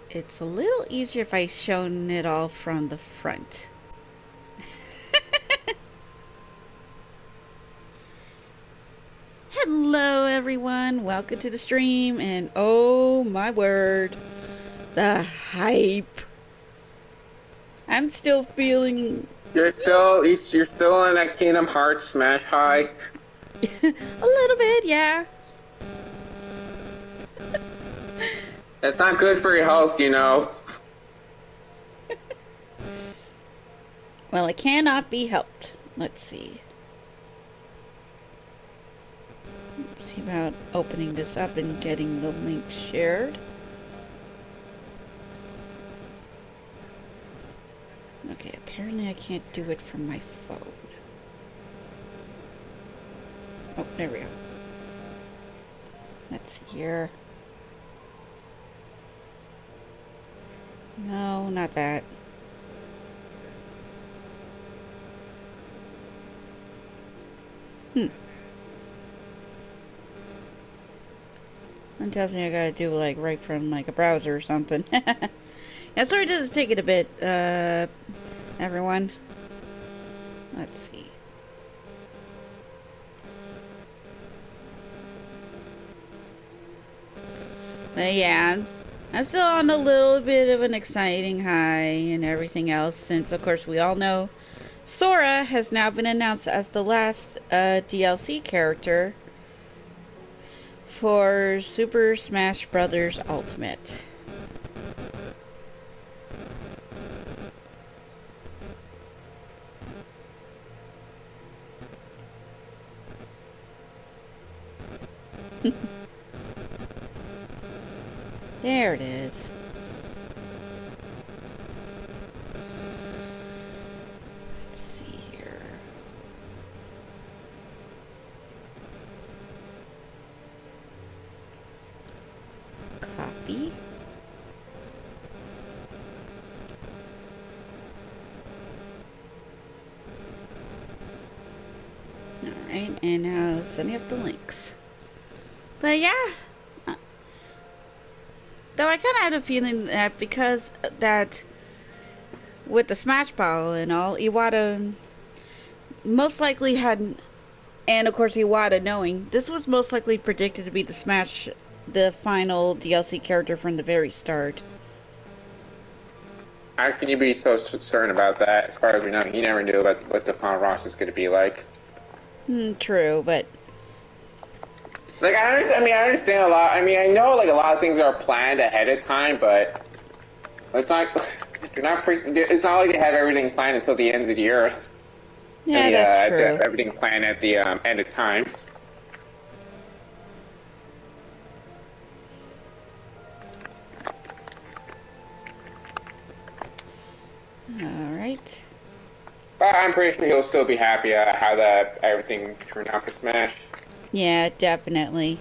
it's a little easier if I shown it all from the front. Hello everyone, welcome to the stream, and oh my word, the hype. I'm still feeling... You're still in that Kingdom Hearts smash high? A little bit, yeah. That's not good for your health, you know. Well, it cannot be helped. Let's see. Let's see about opening this up and getting the link shared. Okay, apparently I can't do it from my phone. Oh, there we go. Let's see here. No, not that. It tells me I gotta do like right from like a browser or something. Yeah, sorry this is taking a bit, everyone. Let's see. But yeah, I'm still on a little bit of an exciting high and everything else, since of course we all know Sora has now been announced as the last DLC character for Super Smash Bros. Ultimate. There it is. Let's see here. Copy. Alright, and now setting up the links. But yeah. Though I kind of had a feeling that because that with the Smash Ball and all, Iwata most likely had, and of course Iwata knowing, this was most likely predicted to be the final DLC character from the very start. How can you be so certain about that? As far as we know, he never knew about what the final roster is going to be like. True, but... Like, I understand a lot. I mean, I know, like, a lot of things are planned ahead of time, but it's not, it's not like they have everything planned until the ends of the earth. Yeah, that's true. Everything planned at the end of time. Alright. But I'm pretty sure he'll still be happy how everything turned out for Smash. Yeah, definitely.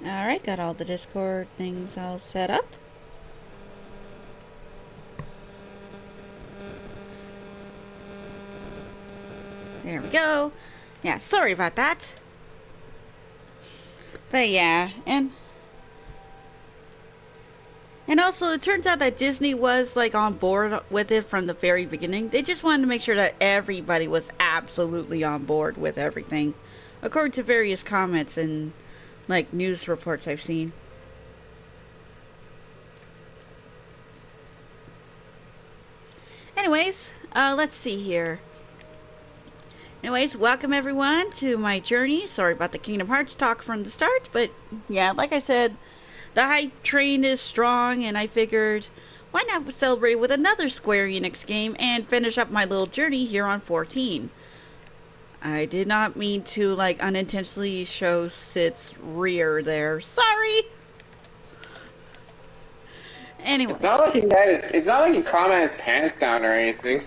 Alright, got all the Discord things all set up. There we go. Yeah, sorry about that. But yeah, and also it turns out that Disney was like on board with it from the very beginning. They just wanted to make sure that everybody was absolutely on board with everything, according to various comments and like news reports I've seen. Anyways, let's see here. Anyways, welcome everyone to my journey. Sorry about the Kingdom Hearts talk from the start, but yeah, like I said, the hype train is strong, and I figured, why not celebrate with another Square Enix game and finish up my little journey here on 14. I did not mean to, like, unintentionally show Sid's rear there. Sorry! Anyway. It's not like he commented his pants down or anything.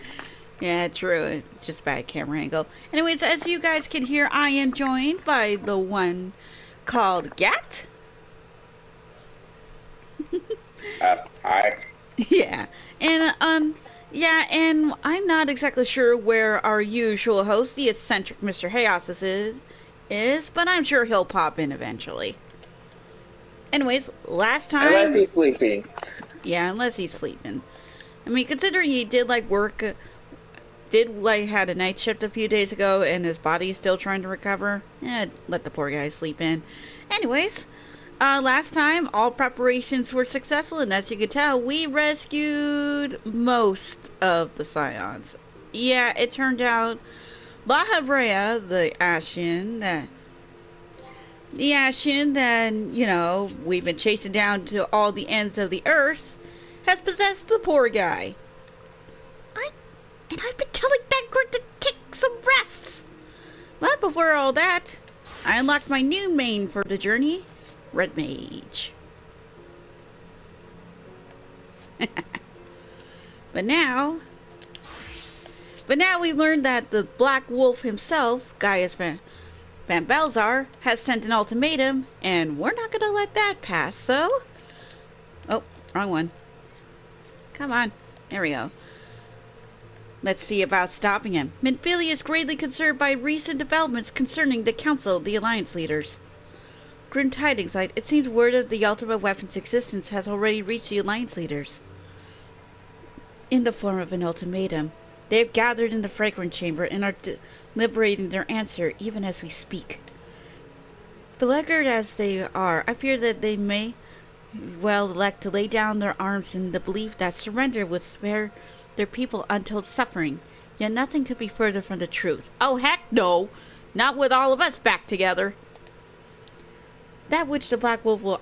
Yeah, true. It's just bad camera angle. Anyways, as you guys can hear, I am joined by the one called Gat. Hi. Yeah. And, and I'm not exactly sure where our usual host, the eccentric Mr. Chaos, is, but I'm sure he'll pop in eventually. Anyways, last time... Unless he's sleeping. Yeah, unless he's sleeping. I mean, considering he did, like, had a night shift a few days ago and his body's still trying to recover, let the poor guy sleep in. Anyways, last time, all preparations were successful, and as you can tell, we rescued most of the Scions. Yeah, it turned out La Habrea, the Ashen that, you know, we've been chasing down to all the ends of the earth, has possessed the poor guy. And I've been telling that group to take some rest. But before all that, I unlocked my new main for the journey, Red Mage. But now we learned that the Black Wolf himself, Gaius Van Belzar, has sent an ultimatum, and we're not gonna let that pass, so... Oh, wrong one. Come on. There we go. Let's see about stopping him. Mithral is greatly concerned by recent developments concerning the Council of the Alliance leaders. Grim tidings, it seems word of the ultimate weapon's existence has already reached the Alliance leaders. In the form of an ultimatum. They have gathered in the Fragrant Chamber and are deliberating their answer even as we speak. Beleaguered as they are, I fear that they may well elect to lay down their arms in the belief that surrender would spare their people untold suffering. Yet nothing could be further from the truth. Oh, heck no! Not with all of us back together! That which the Black Wolf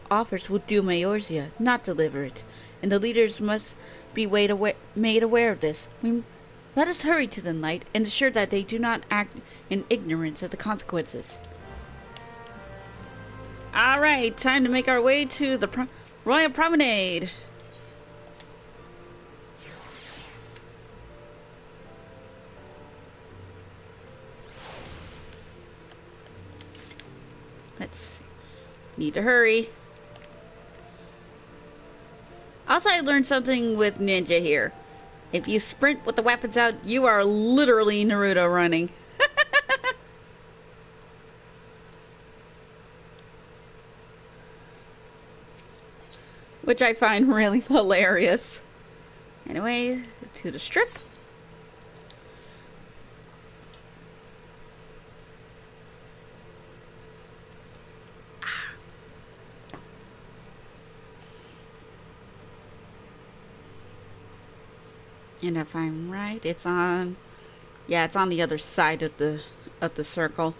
offers will doom Eorzea, not deliver it. And the leaders must be made aware of this. Let us hurry to the light and ensure that they do not act in ignorance of the consequences. Alright, time to make our way to the Royal Promenade. Let's see. Need to hurry. Also, I learned something with Ninja here. If you sprint with the weapons out, you are literally Naruto running. Which I find really hilarious. Anyway, to the strip. And if I'm right, it's on... Yeah, it's on the other side of the circle.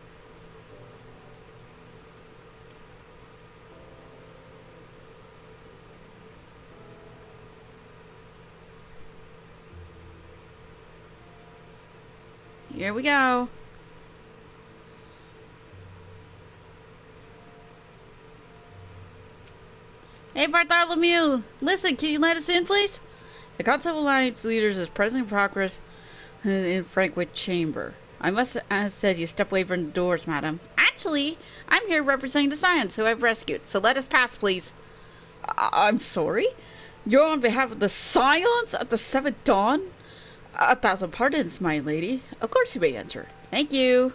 Here we go. Hey, Bartholomew! Listen, can you let us in, please? The Council of Alliance leaders is presently in progress in Frankwood Chamber. I must ask that you step away from the doors, madam. Actually, I'm here representing the Scions who I've rescued, so let us pass, please. I'm sorry? You're on behalf of the Scions at the 7th Dawn? 1,000 pardons, my lady. Of course you may enter. Thank you.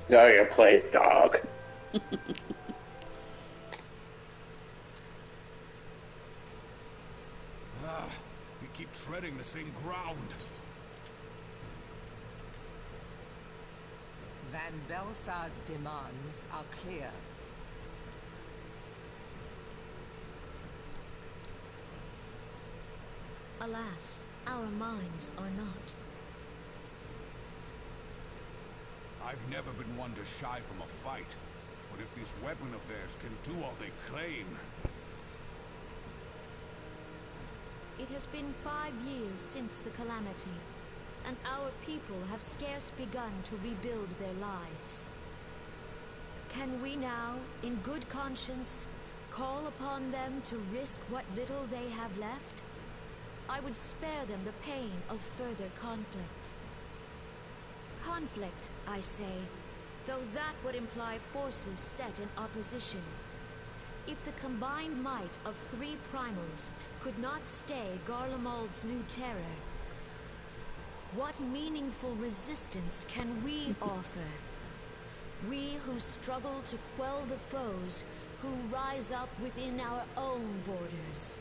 Know your place, dog. We keep treading the same ground. Van Belsar's demands are clear. Alas, our minds are not. I've never been one to shy from a fight, but if this weapon of theirs can do all they claim... It has been 5 years since the calamity, and our people have scarce begun to rebuild their lives. Can we now, in good conscience, call upon them to risk what little they have left? I would spare them the pain of further conflict. Conflict, I say, though that would imply forces set in opposition. If the combined might of 3 primals could not stay Garlemald's new terror, what meaningful resistance can we offer? We who struggle to quell the foes who rise up within our own borders.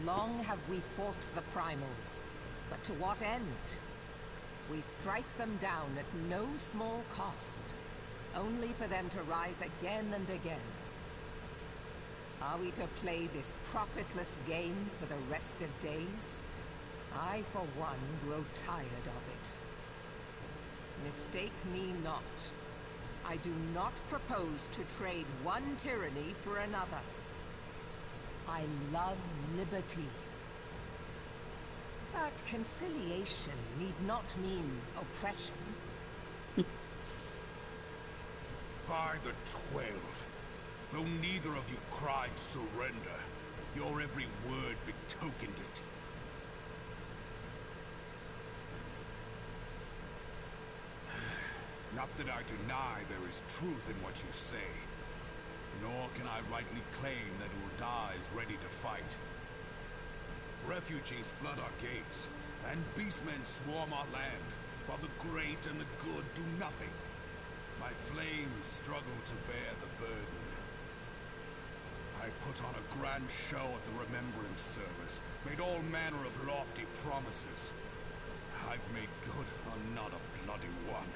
Long have we fought the primals, but to what end? We strike them down at no small cost, only for them to rise again and again. Are we to play this profitless game for the rest of days? I, for one, grow tired of it. Mistake me not. I do not propose to trade one tyranny for another. I love liberty. But conciliation need not mean oppression. By the 12, though neither of you cried surrender, your every word betokened it. Not that I deny there is truth in what you say, nor can I rightly claim that Ul'dah is ready to fight. Refugees flood our gates, and beastmen swarm our land, while the great and the good do nothing. My flames struggle to bear the burden. I put on a grand show at the Remembrance Service, made all manner of lofty promises. I've made good on not a bloody one.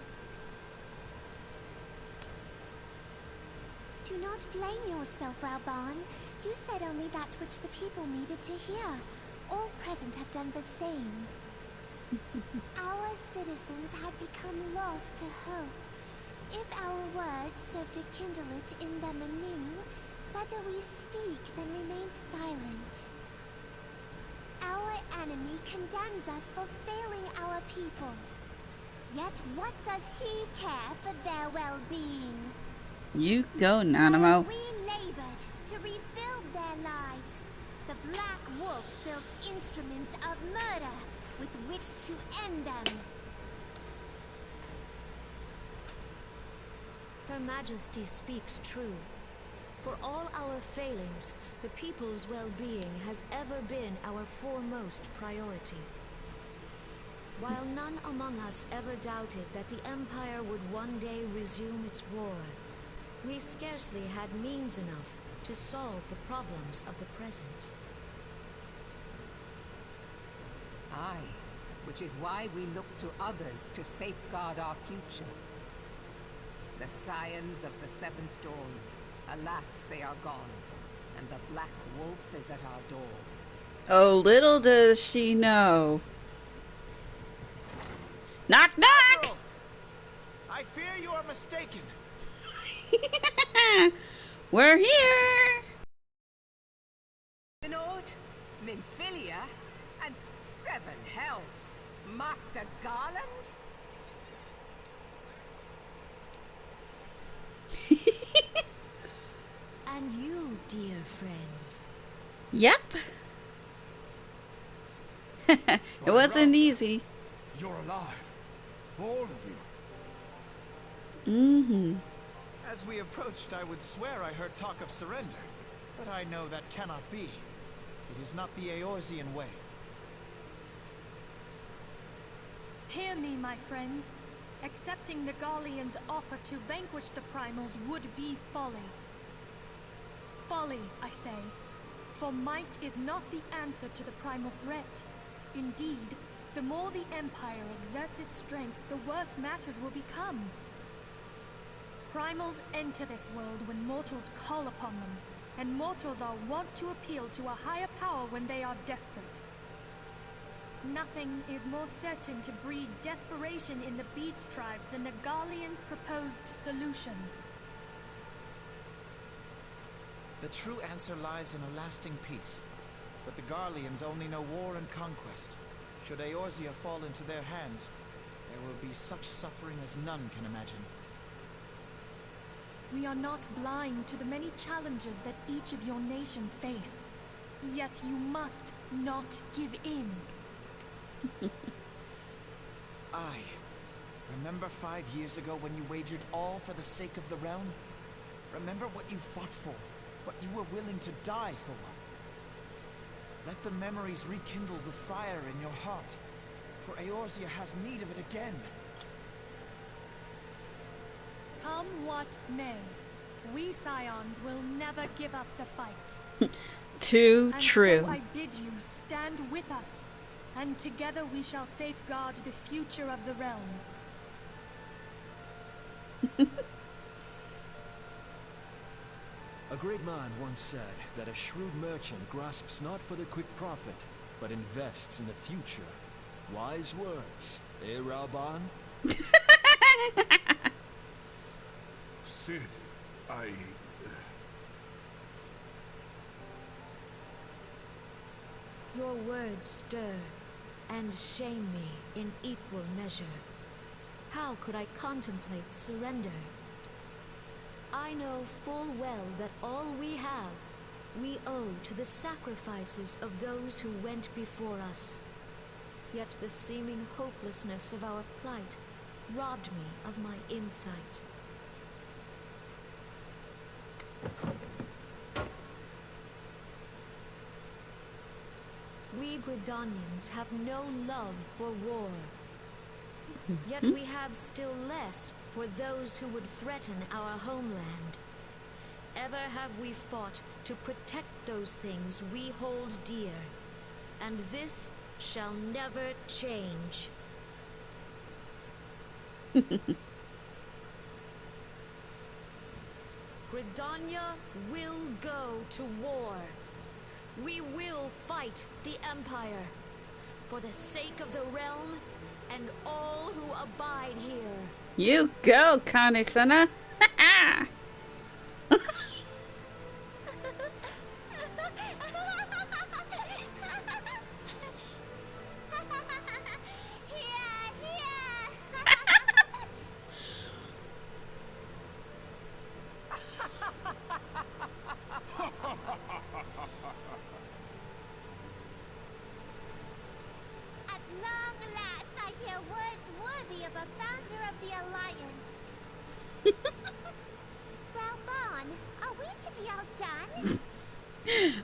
Do not blame yourself, Raoban. You said only that which the people needed to hear. All present have done the same. Our citizens had become lost to hope. If our words serve to kindle it in them anew, better we speak than remain silent. Our enemy condemns us for failing our people. Yet what does he care for their well-being? You go, Nanamo. We labored to rebuild their lives. The Black Wolf built instruments of murder with which to end them. Her Majesty speaks true. For all our failings, the people's well-being has ever been our foremost priority. While none among us ever doubted that the Empire would one day resume its war, we scarcely had means enough to solve the problems of the present. Aye, which is why we look to others to safeguard our future. The scions of the Seventh Dawn, alas, they are gone, and the Black Wolf is at our door. Oh, little does she know. Knock, knock! Admiral! I fear you are mistaken. We're here! Minord, Minfilia, and 7 hells. Master Garland? And you, dear friend. Yep. It wasn't easy. You're alive. All of you. Mm-hmm. As we approached, I would swear I heard talk of surrender, but I know that cannot be. It is not the Eorzean way. Hear me, my friends. Accepting the Garleans' offer to vanquish the Primals would be folly. Folly, I say. For might is not the answer to the primal threat. Indeed, the more the Empire exerts its strength, the worse matters will become. Primals enter this world when mortals call upon them. and mortals are wont to appeal to a higher power when they are desperate. Nothing is more certain to breed desperation in the beast tribes than the Garleans' proposed solution. The true answer lies in a lasting peace. But the Garleans only know war and conquest. Should Eorzea fall into their hands, there will be such suffering as none can imagine. We are not blind to the many challenges that each of your nations face. Yet you must not give in. Remember 5 years ago when you wagered all for the sake of the realm? Remember what you fought for, what you were willing to die for. Let the memories rekindle the fire in your heart, for Eorzea has need of it again. Come what may, we Scions will never give up the fight. Too true. So I bid you stand with us, and together we shall safeguard the future of the realm. A great man once said that a shrewd merchant grasps not for the quick profit, but invests in the future. Wise words, eh, Raoban? Sid, Your words stir and shame me in equal measure. How could I contemplate surrender? I know full well that all we have, we owe to the sacrifices of those who went before us. Yet the seeming hopelessness of our plight robbed me of my insight. We Gridanians have no love for war. Yet we have still less for those who would threaten our homeland. Ever have we fought to protect those things we hold dear, and this shall never change. Gridania will go to war. We will fight the Empire for the sake of the realm and all who abide here. You go, Kanisana.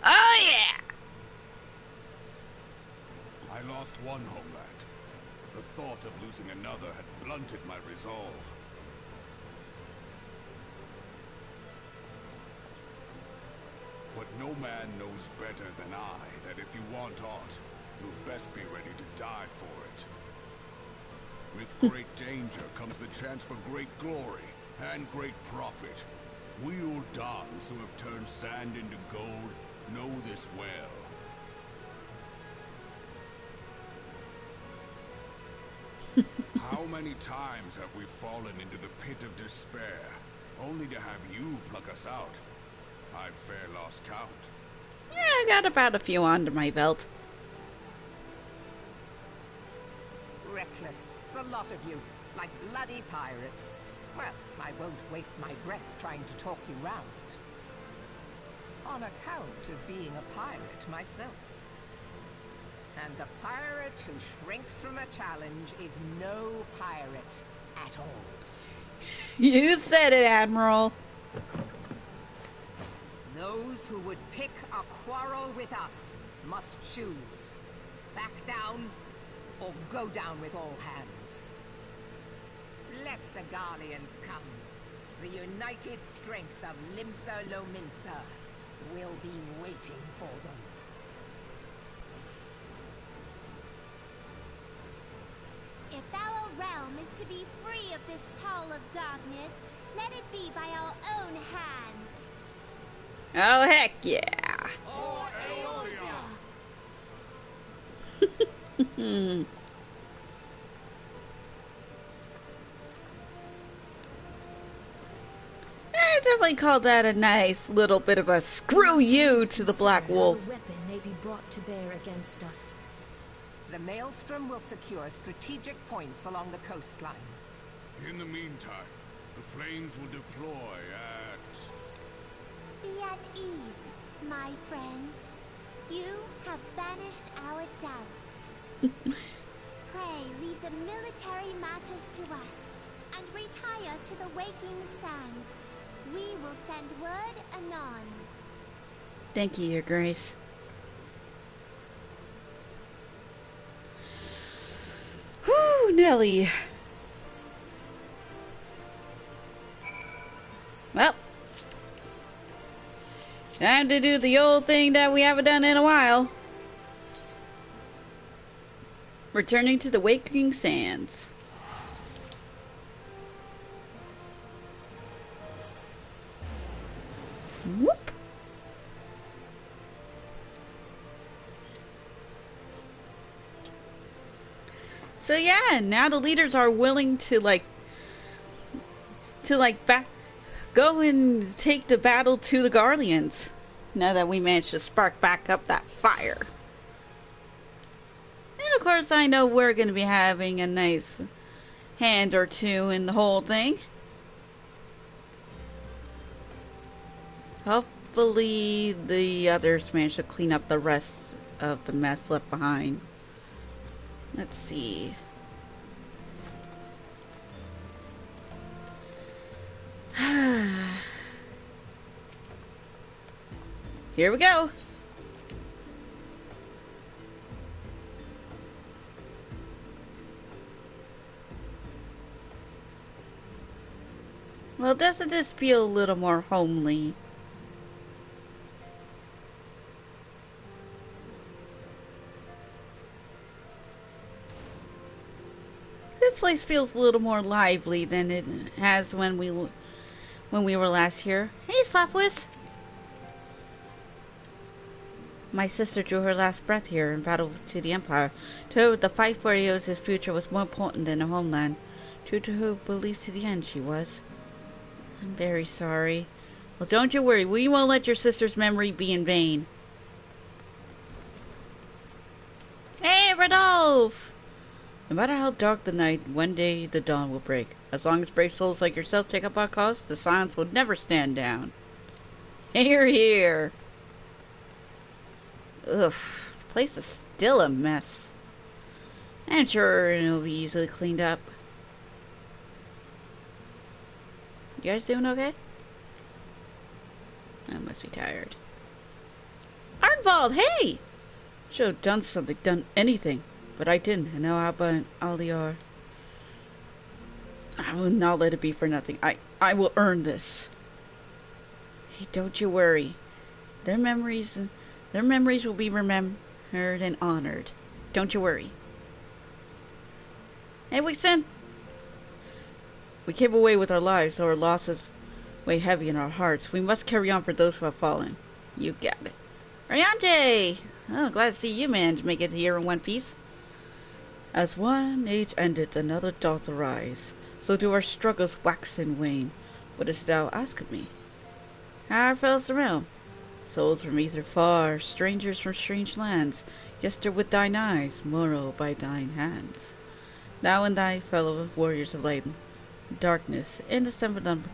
Oh yeah! I lost one homeland. The thought of losing another had blunted my resolve. But no man knows better than I that if you want aught, you'll best be ready to die for it. With great danger comes the chance for great glory and great profit. We Uldans who have turned sand into gold know this well. How many times have we fallen into the pit of despair, only to have you pluck us out? I've fair lost count. Yeah, I got about a few under my belt. Reckless, the lot of you, like bloody pirates. Well, I won't waste my breath trying to talk you round. On account of being a pirate myself. And the pirate who shrinks from a challenge is no pirate at all. You said it, Admiral. Those who would pick a quarrel with us must choose. Back down, or go down with all hands. Let the Garleans come. The united strength of Limsa Lominsa will be waiting for them. If our realm is to be free of this pall of darkness, let it be by our own hands. Oh, heck yeah. I definitely call that a nice little bit of a screw you to the Black Wolf. A weapon may be brought to bear against us. The Maelstrom will secure strategic points along the coastline. In the meantime, the flames will deploy at... Be at ease, my friends. You have banished our doubts. Pray leave the military matters to us, and retire to the waking sands. We will send word anon. Thank you, Your Grace. Whew, Nelly. Well, time to do the old thing that we haven't done in a while. Returning to the Waking Sands. Whoop. So yeah, now the leaders are willing to go and take the battle to the Guardians. Now that we managed to spark back up that fire. And of course I know we're going to be having a nice hand or two in the whole thing. Hopefully the others manage to clean up the rest of the mess left behind. Let's see. Here we go. Well, doesn't this feel a little more homely? This place feels a little more lively than it has when we were last here. Hey, Slapwith! My sister drew her last breath here in battle to the Empire. To her, the fight for Eos's future was more important than her homeland. True to her beliefs to the end, she was. I'm very sorry. Well, don't you worry. We won't let your sister's memory be in vain. Hey, Rodolphe! No matter how dark the night, one day the dawn will break. As long as brave souls like yourself take up our cause, the silence will never stand down. Hear, hear. Ugh, this place is still a mess. I'm sure it'll be easily cleaned up. You guys doing okay? I must be tired. Arnvald, hey! Should have done something, done anything. But I didn't, and now Abba and Aliar. I will not let it be for nothing. I will earn this. Hey, don't you worry. Their memories will be remembered and honored. Don't you worry. Hey, Wixen! We came away with our lives, so our losses weigh heavy in our hearts. We must carry on for those who have fallen. You got it. Ariante! Oh, glad to see you managed to make it here in one piece. As one age endeth, another doth arise. So do our struggles wax and wane. What dost thou ask of me? How fares the realm? Souls from ether far, strangers from strange lands, yester with thine eyes, morrow by thine hands. Thou and thy fellow warriors of light, darkness, in the seventh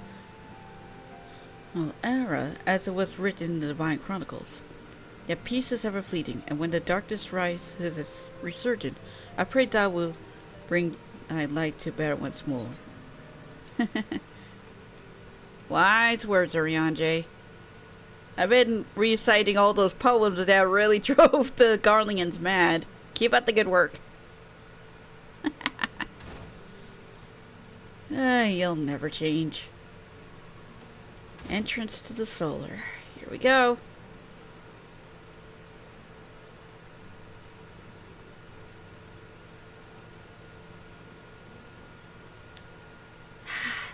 era, as it was written in the divine chronicles. Yet peace is ever fleeting, and when the darkness rises resurgent, I pray thou wilt bring thy light to bear once more. Wise words, Arianje. I've been reciting all those poems that really drove the Garleans mad. Keep up the good work. You'll never change. Entrance to the solar. Here we go.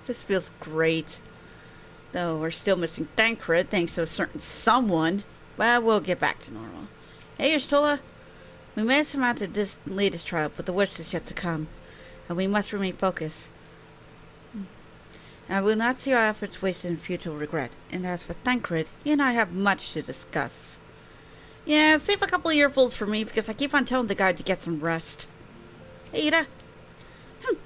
This feels great. Though we're still missing Thancred thanks to a certain someone. But we'll get back to normal. Hey, Ursula. We may have surmounted this latest trial, but the worst is yet to come. And we must remain focused. I will not see our efforts wasted in futile regret. And as for Thancred, he and I have much to discuss. Yeah, save a couple of earfuls for me, because I keep on telling the guy to get some rest. Hey, Ida.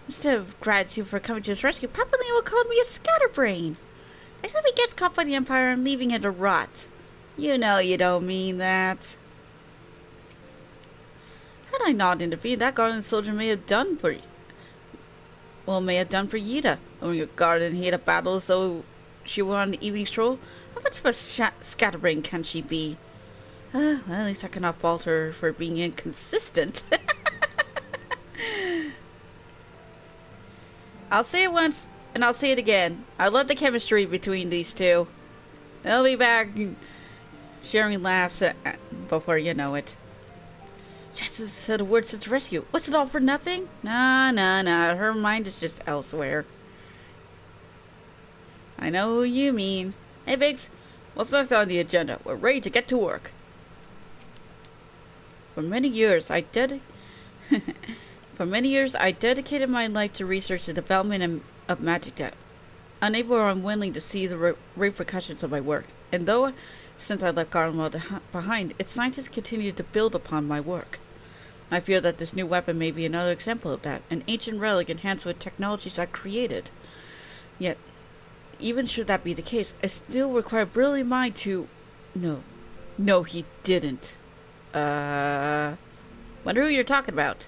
Instead of gratitude for coming to his rescue, Papa Leo called me a scatterbrain. Next time he gets caught by the Empire, I'm leaving it to rot. You know you don't mean that. Had I not intervened, that garden soldier may have done for you. Well, may have done for Yida. Owning a garden hate a battle as though she were on the evening stroll. How much of a scatterbrain can she be? Well, at least I cannot fault her for being inconsistent. I'll say it once, and I'll say it again. I love the chemistry between these two. They'll be back sharing laughs before you know it. Jess has said a word since rescue. What's it all for nothing? Nah. Her mind is just elsewhere. I know who you mean. Hey, Biggs. What's next on the agenda? We're ready to get to work. For many years, I dedicated my life to research the development of magic tech. Unable or unwilling to see the repercussions of my work. And though, since I left Garlemald behind, its scientists continue to build upon my work. I fear that this new weapon may be another example of that, an ancient relic enhanced with technologies I created. Yet, even should that be the case, I still require a brilliant mind to... No, he didn't. Wonder who you're talking about.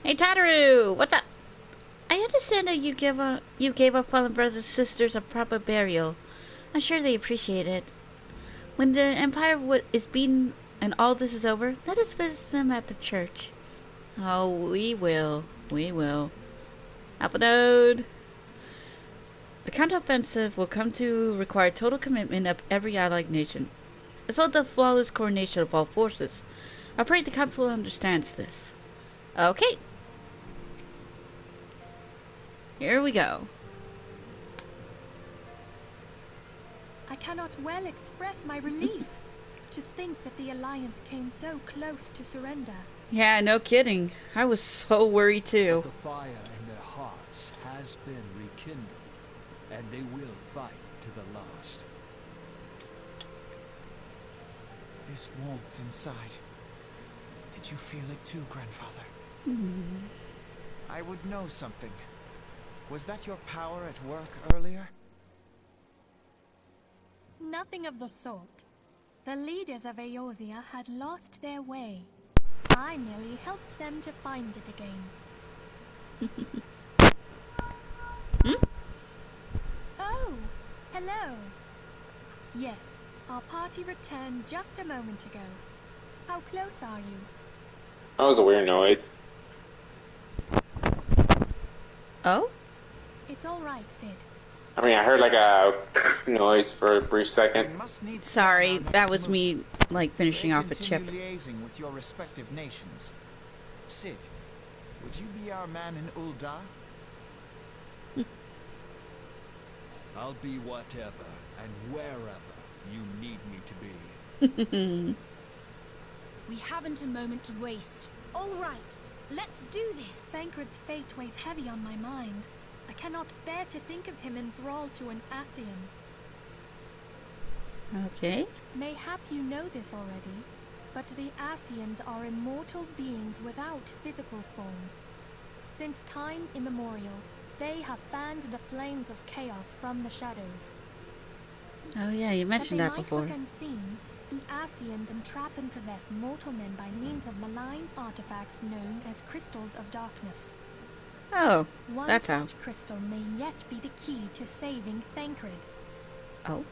Hey, Tataru! What's up? I understand that you gave our fallen brothers and sisters a proper burial. I'm sure they appreciate it. When the Empire is beaten and all this is over, let us visit them at the church. Oh, we will. Alphanode! The counteroffensive will come to require total commitment of every allied nation, as well as the flawless coordination of all forces. I pray the Council understands this. Okay. Here we go. I cannot well express my relief to think that the Alliance came so close to surrender. Yeah, no kidding. I was so worried too. But the fire in their hearts has been rekindled, and they will fight to the last. This warmth inside. Did you feel it too, Grandfather? I would know something. Was that your power at work earlier? Nothing of the sort. The leaders of Eorzea had lost their way. I merely helped them to find it again. Oh, hello. Yes, our party returned just a moment ago. How close are you? That was a weird noise. Oh? It's all right, Sid. I mean, I heard like a noise for a brief second. Sorry, that was me, like, finishing off a chip. Liaising with your respective nations. Sid, would you be our man in Ul'dah? I'll be whatever and wherever you need me to be. We haven't a moment to waste. All right, let's do this. Thancred's fate weighs heavy on my mind. I cannot bear to think of him enthralled to an Ascian. Okay. Mayhap you know this already, but the Ascians are immortal beings without physical form. Since time immemorial, they have fanned the flames of chaos from the shadows. Oh yeah, you mentioned that before. That they might look unseen, the Ascians entrap and possess mortal men by means of malign artifacts known as crystals of darkness. Oh, One that's how. such crystal may yet be the key to saving Thancred. Oh.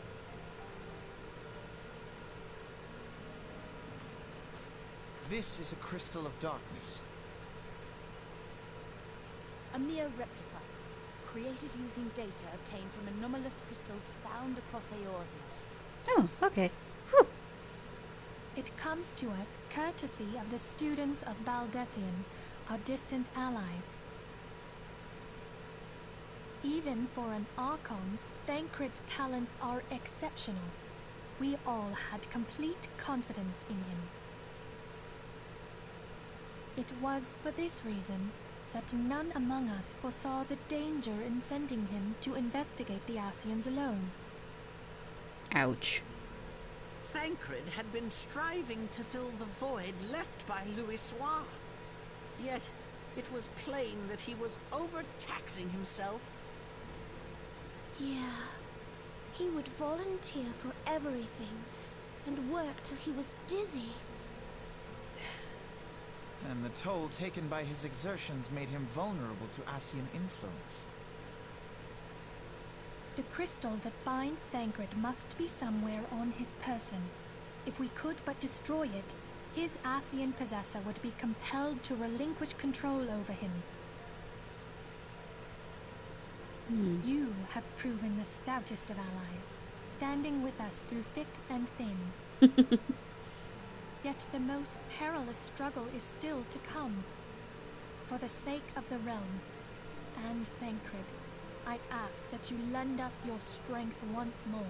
This is a crystal of darkness. A mere replica, created using data obtained from anomalous crystals found across Eorzea. Oh, okay. Whew. It comes to us courtesy of the students of Baldessian, our distant allies. Even for an Archon, Thancred's talents are exceptional. We all had complete confidence in him. It was for this reason that none among us foresaw the danger in sending him to investigate the Ascians alone. Ouch. Thancred had been striving to fill the void left by Louisoix. Yet, it was plain that he was overtaxing himself. Yeah. He would volunteer for everything and work till he was dizzy. And the toll taken by his exertions made him vulnerable to Ascian influence. The crystal that binds Thancred must be somewhere on his person. If we could but destroy it, his Ascian possessor would be compelled to relinquish control over him. You have proven the stoutest of allies, standing with us through thick and thin. Yet the most perilous struggle is still to come. For the sake of the realm and Thancred, I ask that you lend us your strength once more.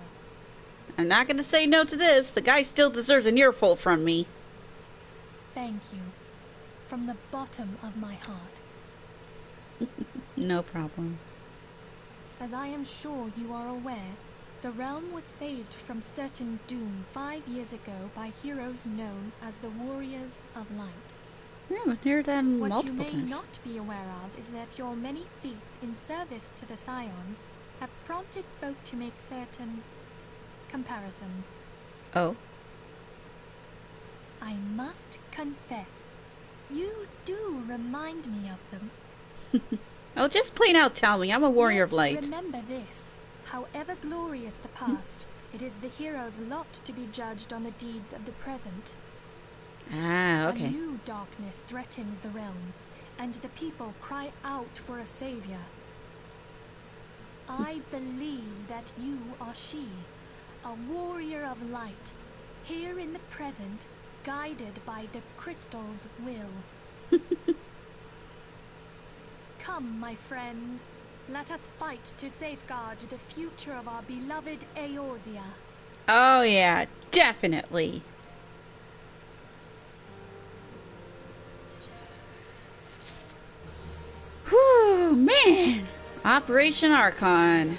I'm not gonna say no to this. The guy still deserves an earful from me. Thank you. From the bottom of my heart. No problem. As I am sure you are aware, the realm was saved from certain doom 5 years ago by heroes known as the Warriors of Light. Yeah, I've heard that What multiple you may times. not be aware of is that your many feats in service to the Scions have prompted folk to make certain comparisons. Oh. I must confess, you do remind me of them. Oh, just plain out tell me. I'm a warrior of Yet light. remember this. However glorious the past, it is the hero's lot to be judged on the deeds of the present. Ah, A okay. new darkness threatens the realm, and the people cry out for a savior. I believe that you are she, a warrior of light, here in the present, guided by the crystal's will. Come, my friends, let us fight to safeguard the future of our beloved Eorzea. Oh, yeah, definitely. Whew, man. Operation Archon.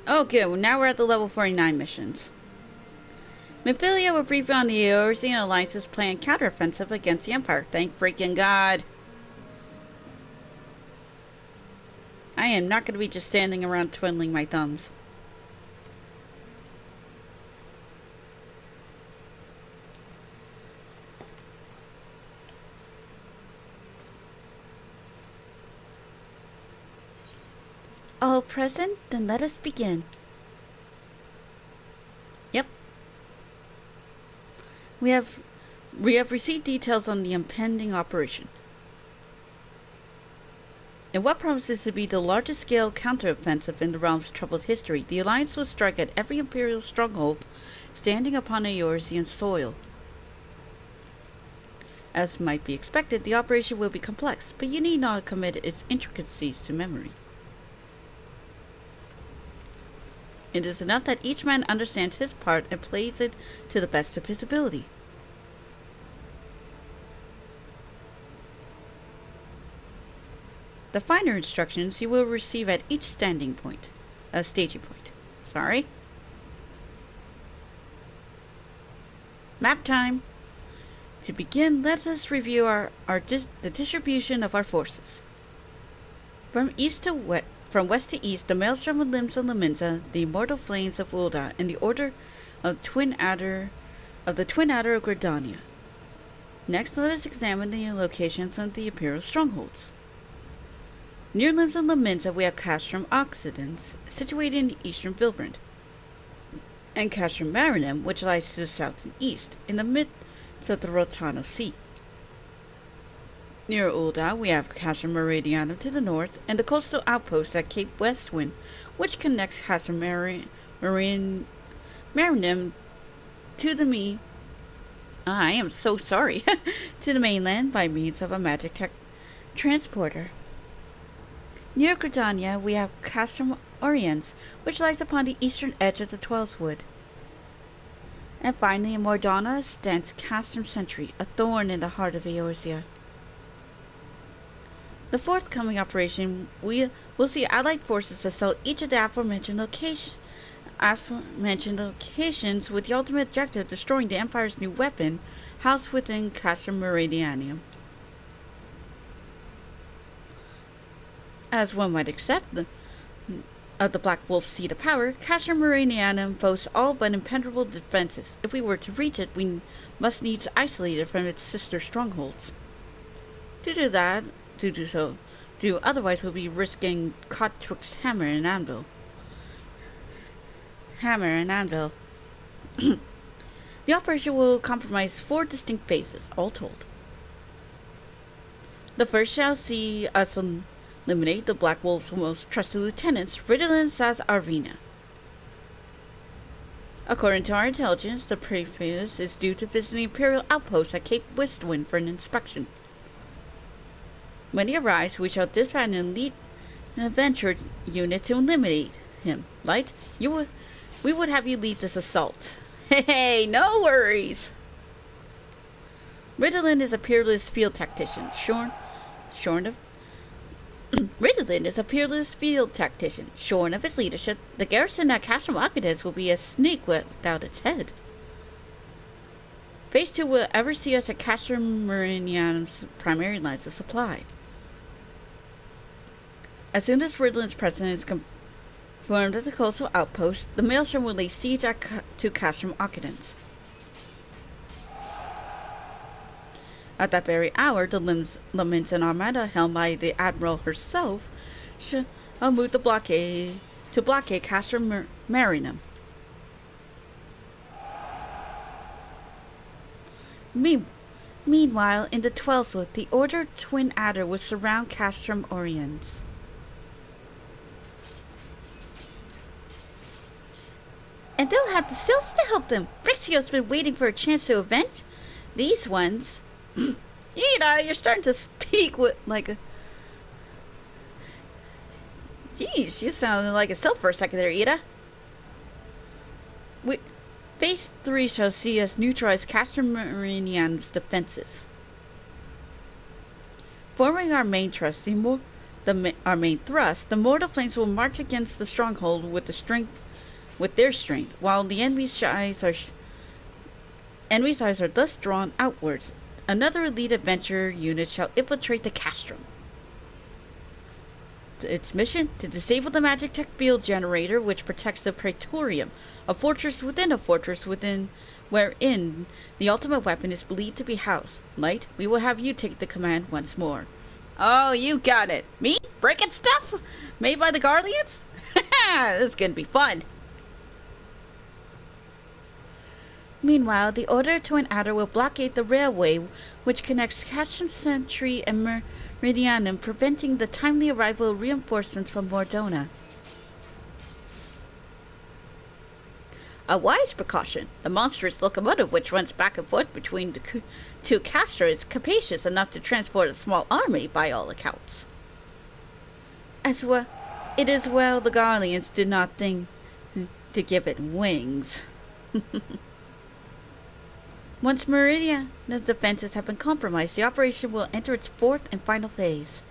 Okay, well, now we're at the level 49 missions. Mithral will brief on the Eorzean Alliance's planned counteroffensive against the Empire. Thank freaking God. I am not going to be just standing around twiddling my thumbs. All present? Then let us begin. Yep. We have received details on the impending operation. In what promises to be the largest scale counteroffensive in the realm's troubled history, the Alliance will strike at every Imperial stronghold standing upon Eorzean soil. As might be expected, the operation will be complex, but you need not commit its intricacies to memory. It is enough that each man understands his part and plays it to the best of his ability. The finer instructions you will receive at each staging point. Sorry. Map time. To begin, let us review the distribution of our forces. From west to east, the Maelstrom of Limbs of Laminza, the Immortal Flames of Ulda, and the Order of the Twin Adder of Gridania. Next, let us examine the locations of the Imperial strongholds. Near Limbs of Laminza, we have Castrum Occidens, situated in eastern Vilbrand, and Castrum Marinem, which lies to the south and east, in the midst of the Rotano Sea. Near Ulda, we have Castrum Meridianum to the north, and the coastal outpost at Cape Westwind, which connects Castrum Marinem to the I am so sorry, to the mainland by means of a magic transporter. Near Gridania, we have Castrum Oriens, which lies upon the eastern edge of the Twelveswood. And finally, in Mordana stands Castrum Sentry, a thorn in the heart of Eorzea. The forthcoming operation will see Allied forces assault each of the aforementioned locations with the ultimate objective of destroying the Empire's new weapon housed within Castrum Meridianum. As one might accept of the Black Wolf's seat of power, Castrum Meridianum boasts all but impenetrable defenses. If we were to reach it, we must needs isolate it from its sister strongholds. Otherwise we'll be risking caught twixt hammer and anvil. The operation will comprise 4 distinct phases, all told. The first shall see us eliminate the Black Wolf's most trusted lieutenants, Riddle and Saz Arvina. According to our intelligence, the preface is due to visit the Imperial outpost at Cape Westwind for an inspection. When he arrives, we shall dispatch an elite adventure unit to eliminate him. Light, we would have you lead this assault. Hey, no worries! Riddlin is a peerless field tactician, shorn of his leadership. The garrison at Castrum Arcades will be a snake without its head. Phase 2 will ever see us at Castrum Meridianum's primary lines of supply. As soon as Riddlin's presence is confirmed at the coastal outpost, the Maelstrom will lay siege to Castrum Arcades. At that very hour, the Lamenton Armada, helmed by the Admiral herself, shall move to blockade Castrum Marinum. Meanwhile, in the Twelveswood, the Order Twin Adder will surround Castrum Oriens. And they'll have the Sylphs to help them. Brixio's been waiting for a chance to avenge these ones. Ida, you're starting to speak with like a... Jeez, you sounded like a Sylph for a second there, Ida. Phase 3 shall see us neutralize Castrum Meridianum's defenses. Forming our main thrust, the mortal flames will march against the stronghold with their strength, while the enemy's eyes are thus drawn outwards. Another elite adventure unit shall infiltrate the castrum. Its mission? To disable the magic tech field generator which protects the Praetorium, a fortress within wherein the ultimate weapon is believed to be housed. Light, we will have you take the command once more. Oh, you got it. Me? Breaking stuff? Made by the Garleans? This is gonna be fun. Meanwhile, the Order Twin Adder will blockade the railway which connects Castrum Sentry and Meridianum, preventing the timely arrival of reinforcements from Mordona. A wise precaution. The monstrous locomotive which runs back and forth between the two castra is capacious enough to transport a small army, by all accounts. It is well the Garleans did not think to give it wings. Once Meridian's defenses have been compromised, the operation will enter its 4th and final phase.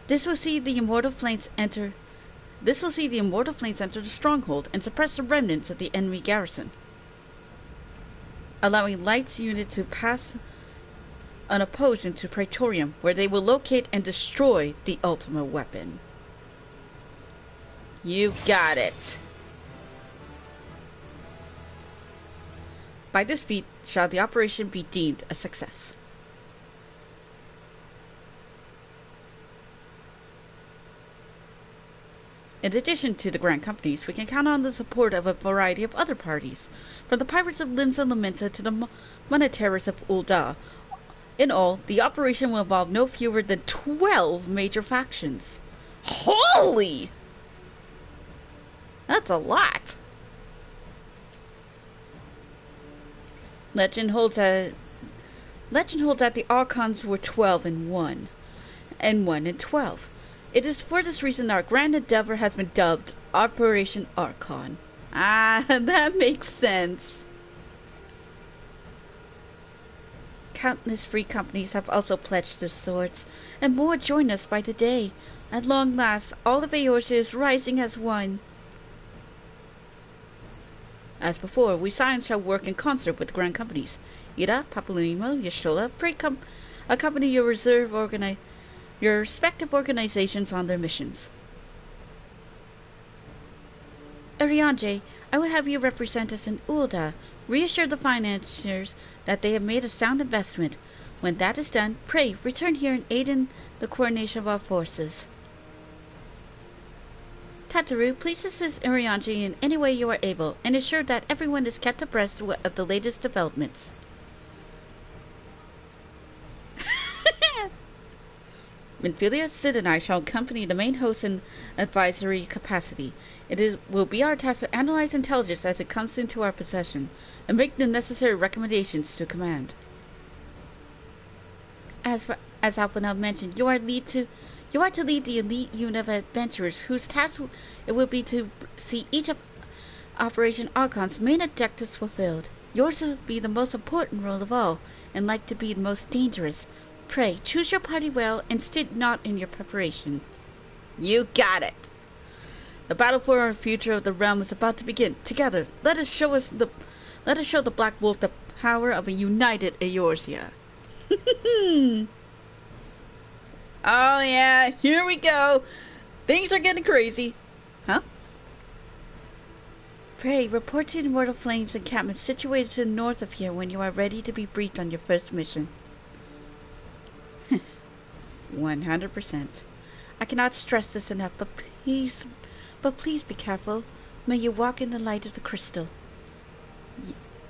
This will see the Immortal Flames enter the stronghold and suppress the remnants of the enemy garrison, allowing Light's unit to pass unopposed into Praetorium, where they will locate and destroy the ultimate weapon. You got it. By this feat shall the operation be deemed a success. In addition to the Grand Companies, we can count on the support of a variety of other parties, from the pirates of Linza Laminsa to the monetaries of Ul'dah. In all, the operation will involve no fewer than 12 major factions. Holy! That's a lot! Legend holds that Legend holds that the Archons were 12 in 1, and 1 in 12. It is for this reason our grand endeavor has been dubbed Operation Archon. Ah, that makes sense. Countless free companies have also pledged their swords, and more join us by the day. At long last, all of Eorzea is rising as one. As before, we Scions shall work in concert with the grand companies. Ida, Papaluimo, Y'shtola, pray accompany your respective organizations on their missions. Urianger, I will have you represent us in Ul'dah. Reassure the financiers that they have made a sound investment. When that is done, pray return here and aid in the coordination of our forces. Tataru, please assist Urianger in any way you are able, and ensure that everyone is kept abreast of the latest developments. Minfilia, Sid, and I shall accompany the main host in advisory capacity. Will be our task to analyze intelligence as it comes into our possession, and make the necessary recommendations to command. As Alphanel mentioned, you are to lead the elite unit of adventurers whose task it will be to see each of Operation Archon's main objectives fulfilled. Yours will be the most important role of all, and like to be the most dangerous. Pray, choose your party well, and stint not in your preparation. You got it! The battle for our future of the realm is about to begin. Together, let us show the Black Wolf the power of a united Eorzea. Oh yeah, here we go. Things are getting crazy. Huh? Pray, report to the Immortal Flames encampment situated to the north of here when you are ready to be briefed on your first mission. 100%. I cannot stress this enough, but please be careful. May you walk in the light of the crystal.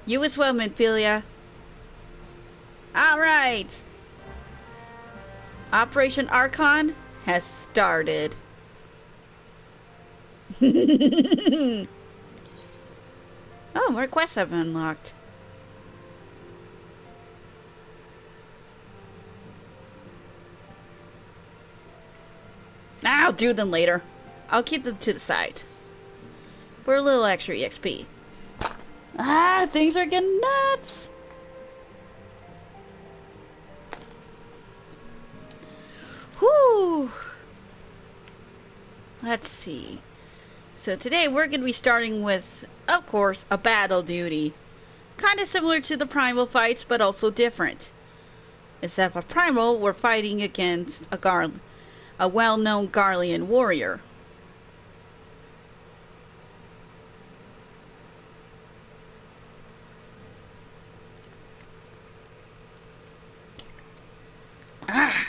You as well, Minfilia. Alright! Operation Archon has started. Oh, more quests have been unlocked. I'll do them later. I'll keep them to the side. For a little extra EXP. Ah, things are getting nuts! Whew! Let's see. So today we're going to be starting with, of course, a battle duty. Kind of similar to the Primal fights, but also different. Except for Primal, we're fighting against a well-known Garlean warrior. Ah!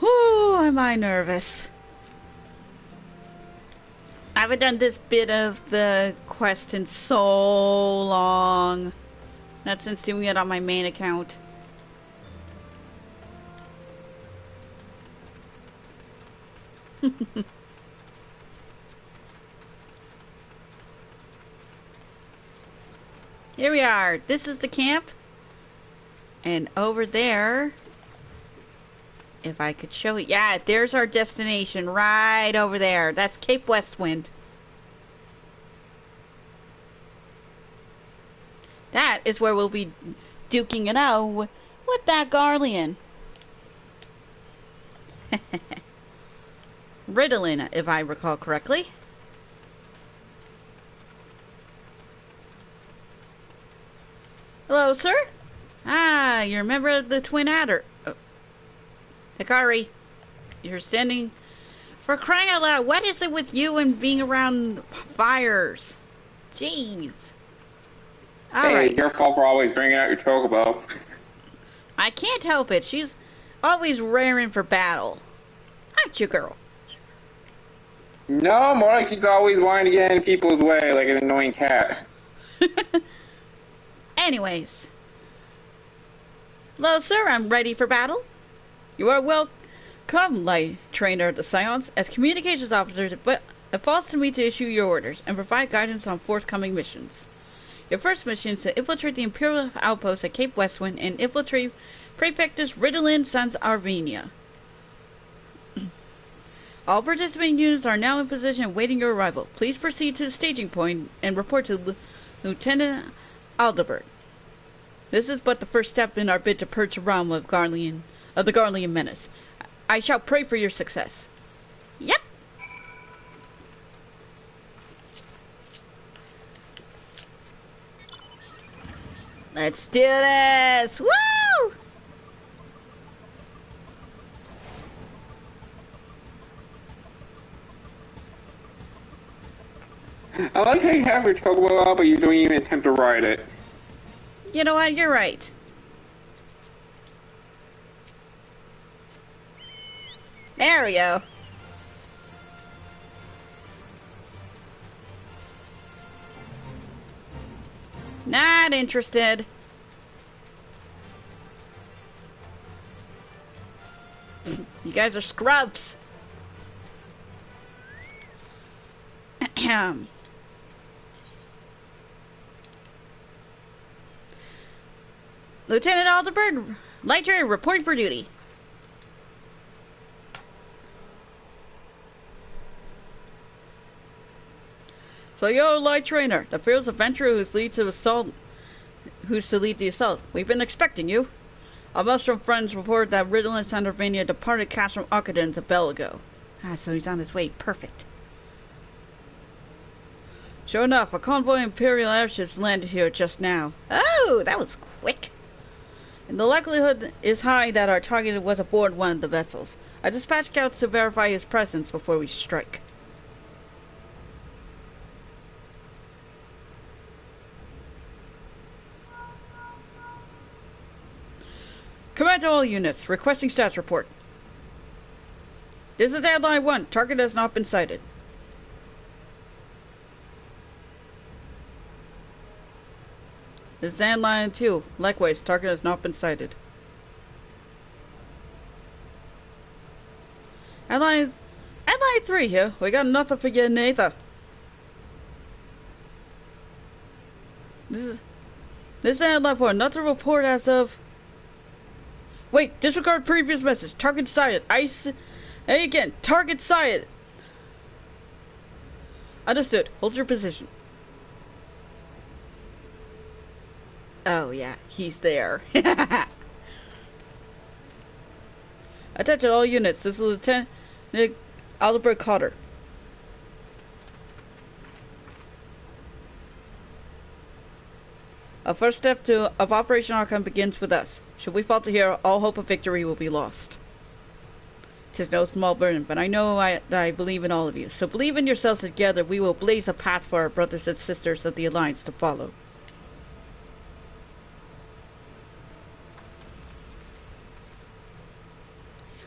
Whew, am I nervous. I haven't done this bit of the quest in so long. Not since doing it on my main account. Here we are. This is the camp. And over there, if I could show it. Yeah, there's our destination right over there. That's Cape Westwind. That is where we'll be duking it out with that Garlean. Ritalin, if I recall correctly. Hello, sir? Ah, you're a member of the Twin Adder. Oh. Hikari, you're standing... For crying out loud, what is it with you and being around fires? Jeez. Hey, your fault for always bringing out your chocobo. I can't help it. She's always raring for battle. Aren't you, girl? No, more like she's always wanting to get in people's way like an annoying cat. Anyways. Hello, sir. I'm ready for battle. You are welcome, light trainer of the Scions. As communications officers, but it falls to me to issue your orders and provide guidance on forthcoming missions. Your first mission is to infiltrate the Imperial outpost at Cape Westwind and infiltrate Prefectus Ritalin Sans Arvenia. All participating units are now in position awaiting your arrival. Please proceed to the staging point and report to Lieutenant Aldebert. This is but the first step in our bid to purge the realm of the Garlean menace. I shall pray for your success. Yep. Let's do this! Woo! I like how you have your chocobo out, but you don't even attempt to ride it. You know what? You're right. There we go. Not interested. You guys are scrubs. Lieutenant Aldebert, Light Trainer reporting for duty. So yo, Light Trainer, the fearless adventurer who's to lead the assault. We've been expecting you. Our Maelstrom friends report that Ritalin Sandervania departed Castrum Arcaden a bell ago. So he's on his way. Perfect. Sure enough, a convoy of Imperial airships landed here just now. Oh, that was quick. And the likelihood is high that our target was aboard one of the vessels. I dispatched scouts to verify his presence before we strike. Command to all units, requesting stats report. This is Airline 1, target has not been sighted. This is Airline 2, likewise, target has not been sighted. Airline 3 here, we got nothing for you neither. This is Airline 4, nothing to report as of... Wait, disregard previous message. Target sighted. Hey again, target sighted. Understood. Hold your position. Oh yeah, he's there. Attention all units. This is Lieutenant Aldebert Cotter. Our first step of Operation Archon begins with us. Should we falter here, all hope of victory will be lost. 'Tis no small burden, but I know that I believe in all of you. So believe in yourselves together, we will blaze a path for our brothers and sisters of the Alliance to follow.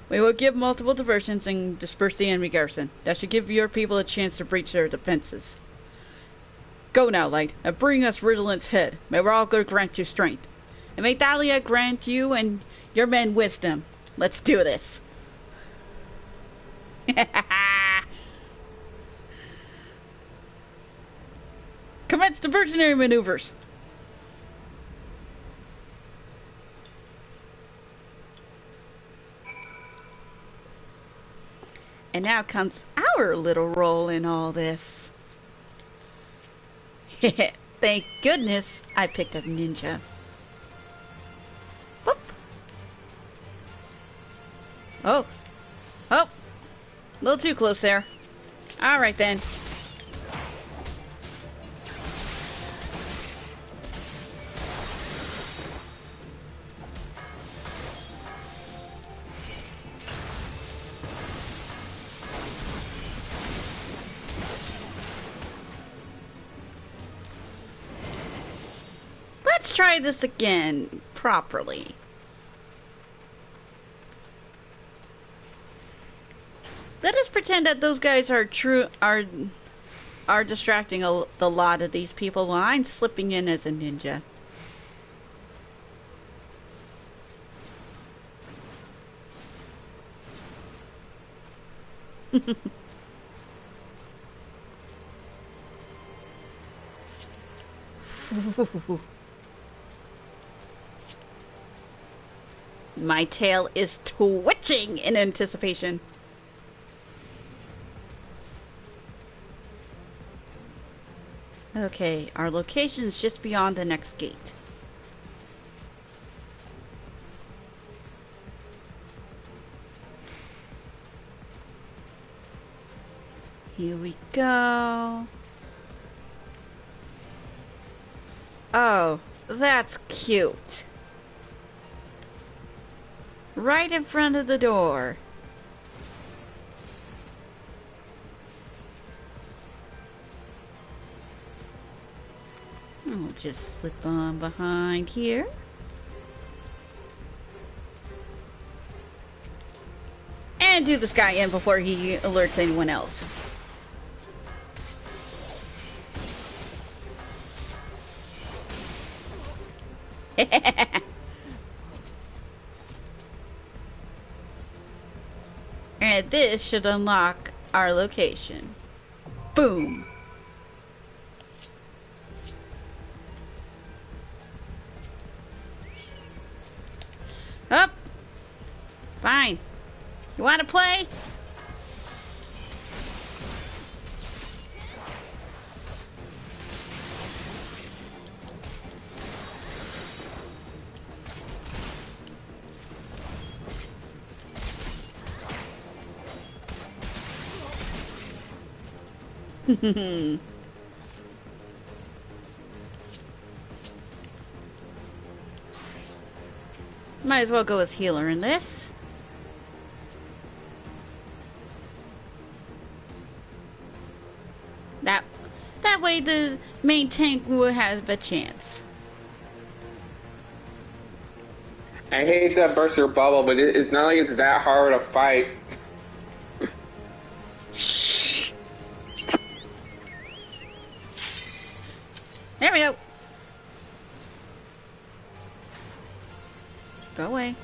We will give multiple diversions and disperse the enemy garrison. That should give your people a chance to breach their defenses. Go now, Light, and bring us Ritallin's head. May Ralgo grant you strength. And may Thalia grant you and your men wisdom. Let's do this. Commence diversionary maneuvers. And now comes our little role in all this. Thank goodness I picked up ninja. Whoop. Oh. Oh. A little too close there. Alright then. Let's try this again properly. Let us pretend that those guys are distracting the lot of these people while I'm slipping in as a ninja. My tail is twitching in anticipation. Okay, our location is just beyond the next gate. Here we go. Oh, that's cute. Right in front of the door. I'll just slip on behind here. And do this guy in before he alerts anyone else. And this should unlock our location. Boom! Up! Fine. You want to play? Might as well go as healer in this. That way the main tank will have a chance. I hate to burst your bubble, but it's not like it's that hard to fight. There we go. Go away.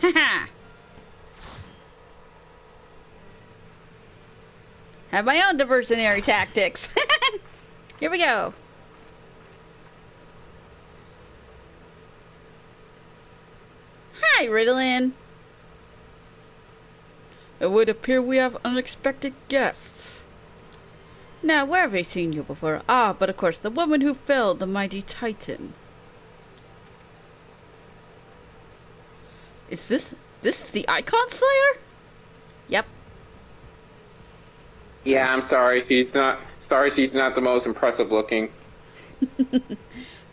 Haha. Have my own diversionary tactics. Here we go. Hi, Ritalin. It would appear we have unexpected guests. Now, where have I seen you before? Ah, but of course, the woman who felled the mighty Titan. Is this the Icon Slayer? Yep. Yeah, I'm sorry. She's not the most impressive looking.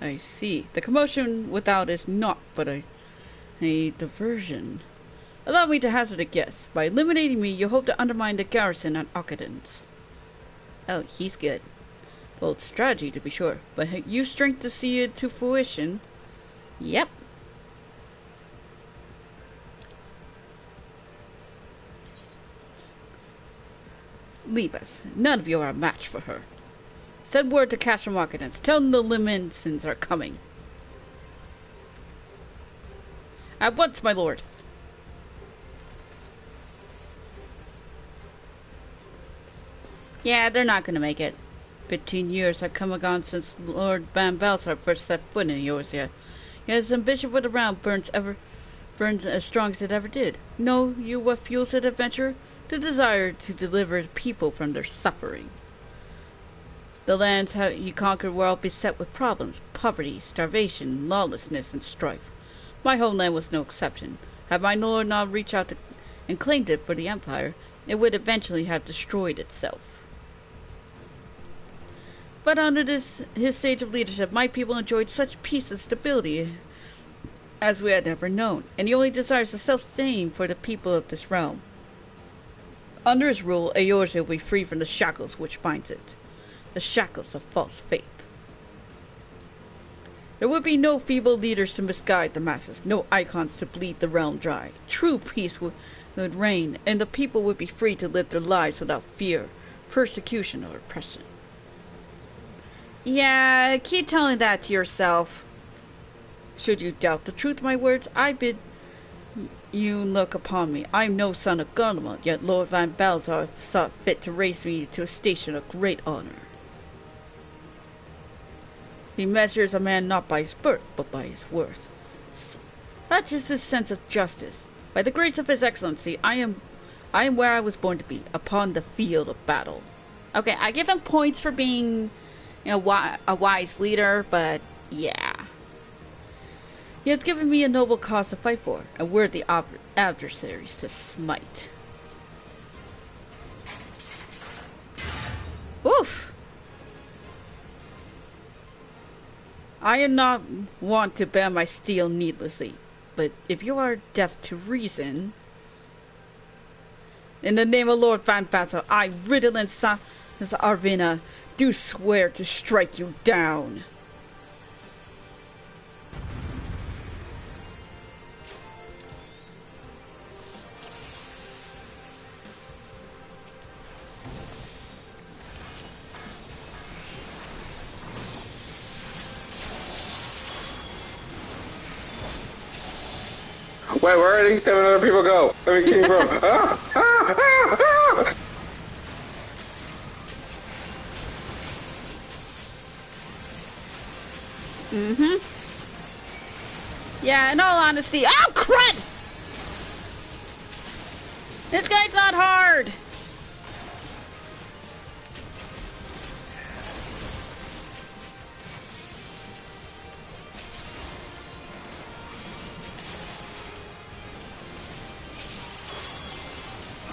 I see. The commotion without is not but a diversion. Allow me to hazard a guess. By eliminating me, you hope to undermine the garrison at Occadence. Oh, he's good. Bold strategy, to be sure. But you strength to see it to fruition. Yep. Leave us. None of you are a match for her. Send word to Cash from Occadence. Tell them the Liminsons are coming. At once, my lord. Yeah, they're not gonna make it. 15 years have come and gone since Lord Van Balsar first set foot in Eorzea. Yet his ambition for the realm burns as strong as it ever did. Know you what fuels that adventure? The desire to deliver people from their suffering. The lands he conquered were all beset with problems, poverty, starvation, lawlessness, and strife. My homeland was no exception. Had my lord not reached out and claimed it for the Empire, it would eventually have destroyed itself. But under his stage of leadership, my people enjoyed such peace and stability as we had never known, and he only desires the self-same for the people of this realm. Under his rule, Eorzea will be free from the shackles which binds it, the shackles of false faith. There would be no feeble leaders to misguide the masses, no icons to bleed the realm dry. True peace would reign, and the people would be free to live their lives without fear, persecution, or oppression. Yeah, keep telling that to yourself. Should you doubt the truth of my words, I bid You look upon me. I am no son of Garlemald, yet Lord Van Balthazar thought fit to raise me to a station of great honor. He measures a man not by his birth, but by his worth. Such is his sense of justice. By the grace of His Excellency, I am where I was born to be, upon the field of battle. Okay, I give him points for being, a wise leader, but yeah. He has given me a noble cause to fight for, and worthy adversaries to smite. Oof! I am not wont to bear my steel needlessly, but if you are deaf to reason, in the name of Lord Van Balthazar, I, Riddlin Arvina, do swear to strike you down. Wait, where are these 7 other people go? Where came from? Ah! Mm-hmm. Yeah, in all honesty. Oh, crud! This guy's not hard!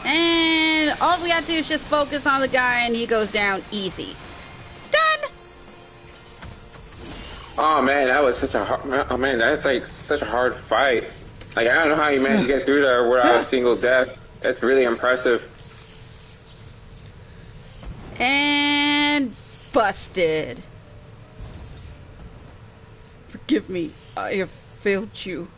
And all we have to do is just focus on the guy and he goes down easy. Done! Oh man, that was such a hard, oh man, that's like such a hard fight. Like, I don't know how you managed to get through there without a single death. That's really impressive. And busted. Forgive me, I have failed you.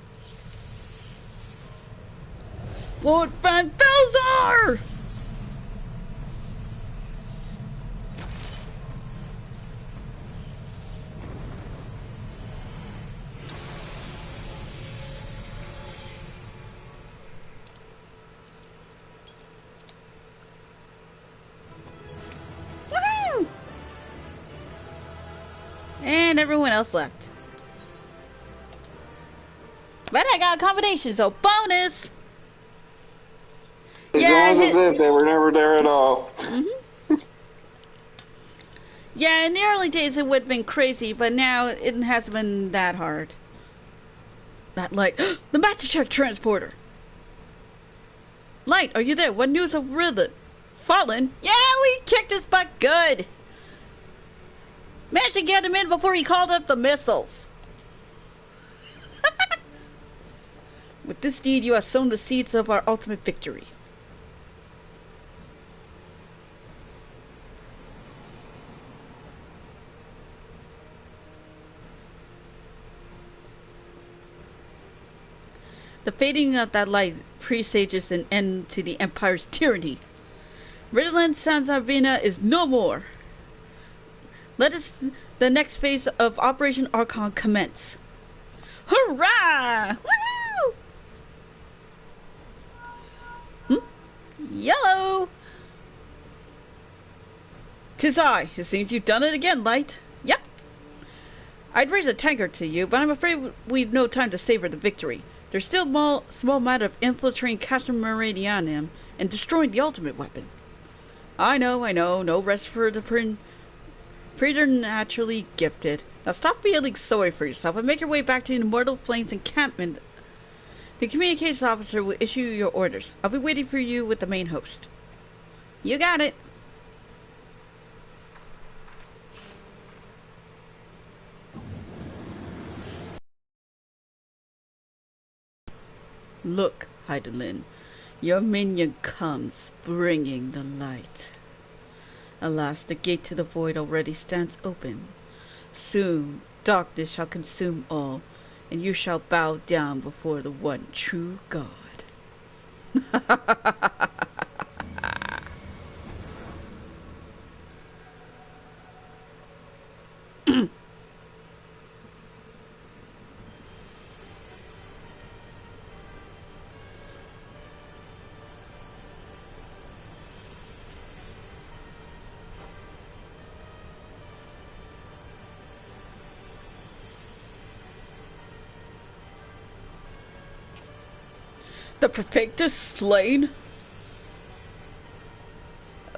Lord Van Balthazar! Woohoo! And everyone else left. But I got a combination, so bonus! It's almost as if they were never there at all. Mm-hmm. Yeah, in the early days it would have been crazy, but now it hasn't been that hard. That light. The Matchcheck transporter! Light, are you there? What news of Riddlin? Fallen? Yeah, we kicked his butt good! Managed to get him in before he called up the missiles. With this deed, you have sown the seeds of our ultimate victory. The fading of that light presages an end to the Empire's tyranny. Riddlin Sans Arvina is no more. Let us the next phase of Operation Archon commence. Hurrah! Woohoo! Yellow! 'Tis I. It seems you've done it again, Light. Yep. I'd raise a tankard to you, but I'm afraid we've no time to savor the victory. There's still a small matter of infiltrating Castor Meridianum and destroying the ultimate weapon. I know, no rest for the preternaturally gifted. Now stop feeling sorry for yourself and make your way back to the Immortal Flames encampment. The communications officer will issue your orders. I'll be waiting for you with the main host. You got it. Look, Hydaelyn, your minion comes, bringing the light. Alas, the gate to the void already stands open. Soon, darkness shall consume all, and you shall bow down before the one true God. The Perfectus slain?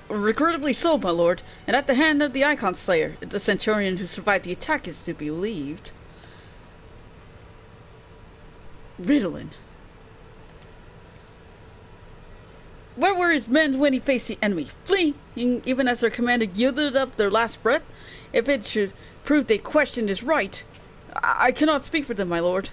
Regrettably so, my lord, and at the hand of the Icon Slayer. The Centurion who survived the attack is to be believed. Ritalin. Where were his men when he faced the enemy? Fleeing, even as their commander yielded up their last breath? If it should prove they questioned his right, I cannot speak for them, my lord.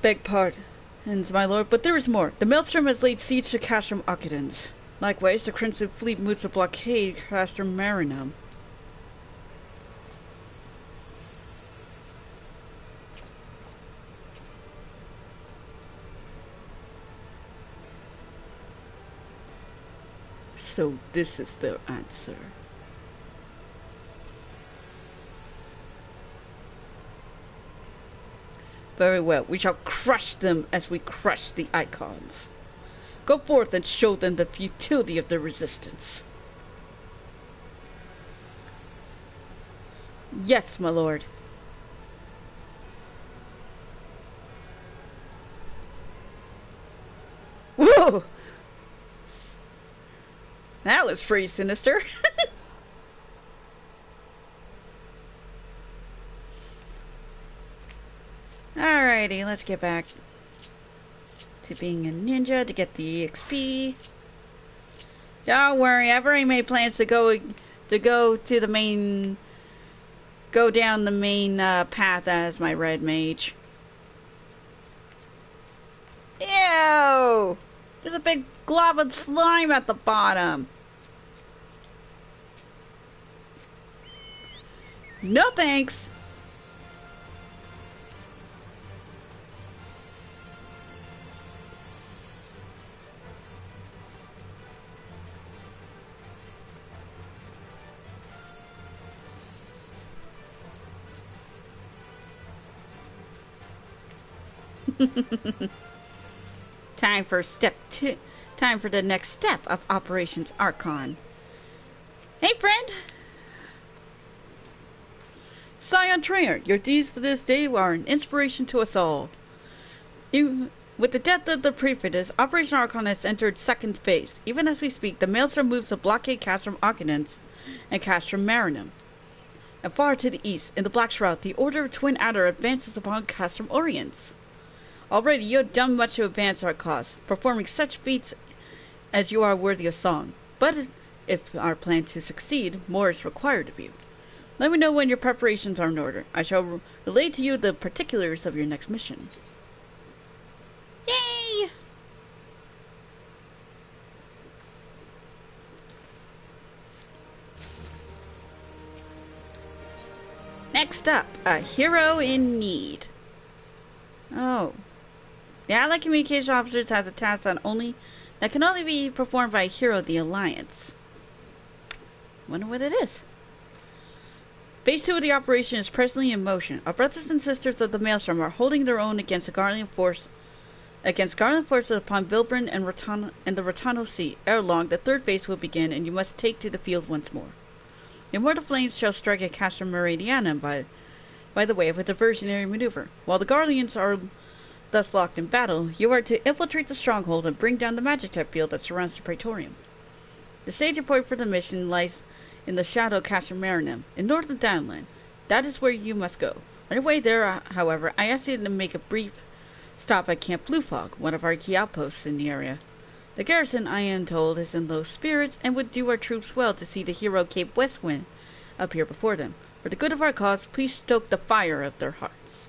Beg pardons, my lord, but there is more. The Maelstrom has laid siege to Castrum Occupants. Likewise, the Crimson Fleet moves to blockade Castrum Marinum. So this is their answer. Very well, we shall crush them as we crush the Icons. Go forth and show them the futility of their resistance. Yes, my lord. Whoa! That was pretty sinister. Alrighty, let's get back to being a ninja to get the XP. Don't worry, I've already made plans to go to the main, go down the main path as my red mage. Ew! There's a big glob of slime at the bottom. No thanks. Time for step 2. Time for the next step of Operations Archon. Hey, friend! Scion Trainer, your deeds to this day are an inspiration to us all. With the death of the Prefectus, Operation Archon has entered second phase. Even as we speak, the Maelstrom moves to blockade Castrum Occupants and Castrum Marinum. And far to the east, in the Black Shroud, the Order of Twin Adder advances upon Castrum Oriens. Already you have done much to advance our cause, performing such feats as you are worthy of song. But if our plan to succeed, more is required of you. Let me know when your preparations are in order. I shall relay to you the particulars of your next mission. Yay! Next up, a hero in need. Oh. The Allied Communication Officers has a task that can only be performed by a hero of the Alliance. Wonder what it is. Phase 2 of the operation is presently in motion. Our brothers and sisters of the Maelstrom are holding their own against the Guardian forces upon Vilbrin and the Rotano Sea. Ere long, the third phase will begin, and you must take to the field once more. The immortal flames shall strike at Castrum Meridianum by the way of a diversionary maneuver. While the Guardians are thus locked in battle, you are to infiltrate the stronghold and bring down the magic type field that surrounds the Praetorium. The staging point for the mission lies in the shadow of Castrum Marinum, in northern Downland. That is where you must go. On your way there, however, I ask you to make a brief stop at Camp Blue Fog, one of our key outposts in the area. The garrison, I am told, is in low spirits and would do our troops well to see the hero Cape Westwind appear before them. For the good of our cause, please stoke the fire of their hearts.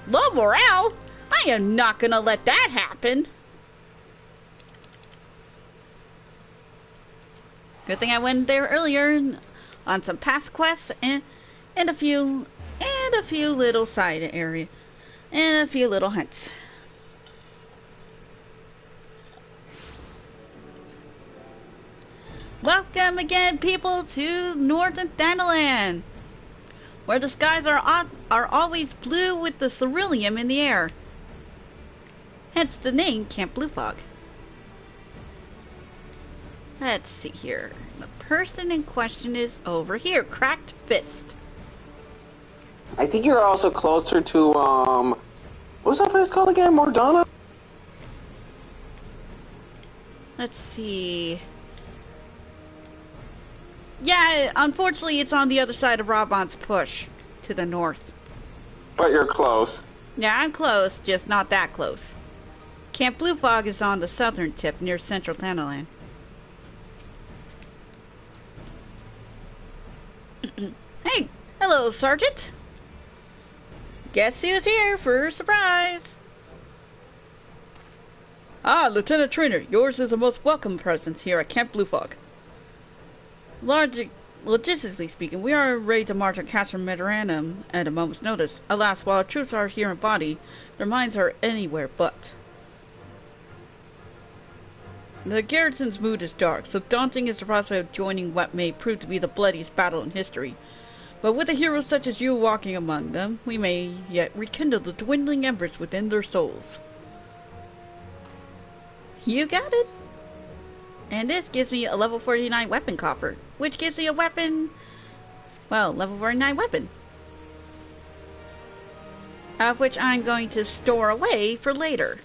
Low morale? I am not gonna let that happen. Good thing I went there earlier on some past quests and a few little side area and a few little hunts. Welcome again, people, to Northern Thanalan, where the skies are always blue with the ceruleum in the air. Hence the name Camp Blue Fog. Let's see here. The person in question is over here. Cracked Fist. I think you're also closer to, what's that place called again? Mordana? Let's see. Yeah, unfortunately it's on the other side of Raban's push. To the north. But you're close. Yeah, I'm close, just not that close. Camp Blue Fog is on the southern tip, near central Thanalan. Hey, hello, Sergeant. Guess who's here for a surprise? Ah, Lieutenant Trainer, yours is a most welcome presence here at Camp Blue Fog. Logistically speaking, we are ready to march on Castle Mediterranean at a moment's notice. Alas, while our troops are here in body, their minds are anywhere but. The garrison's mood is dark, so daunting is the prospect of joining what may prove to be the bloodiest battle in history. But with a hero such as you walking among them, we may yet rekindle the dwindling embers within their souls. You got it! And this gives me a level 49 weapon coffer, which gives me a weapon, well, level 49 weapon. Of which I'm going to store away for later.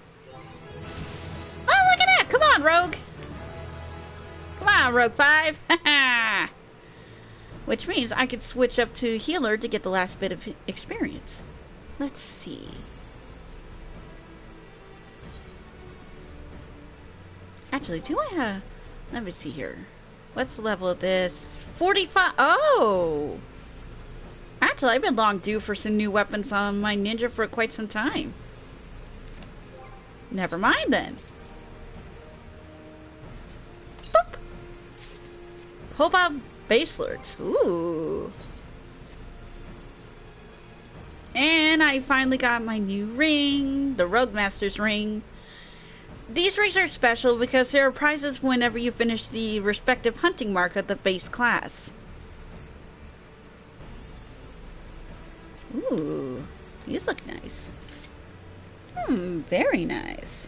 Oh, look at that! Come on, Rogue! Come on, Rogue 5! Haha! Which means I could switch up to healer to get the last bit of experience. Let's see. Actually, do I have... Let me see here. What's the level of this? 45... Oh! Actually, I've been long due for some new weapons on my ninja for quite some time. Never mind then. Boop! Cobalt Baselords. Ooh. And I finally got my new ring. The Rogue Master's ring. These rings are special because there are prizes whenever you finish the respective hunting mark of the base class. Ooh, these look nice. Very nice.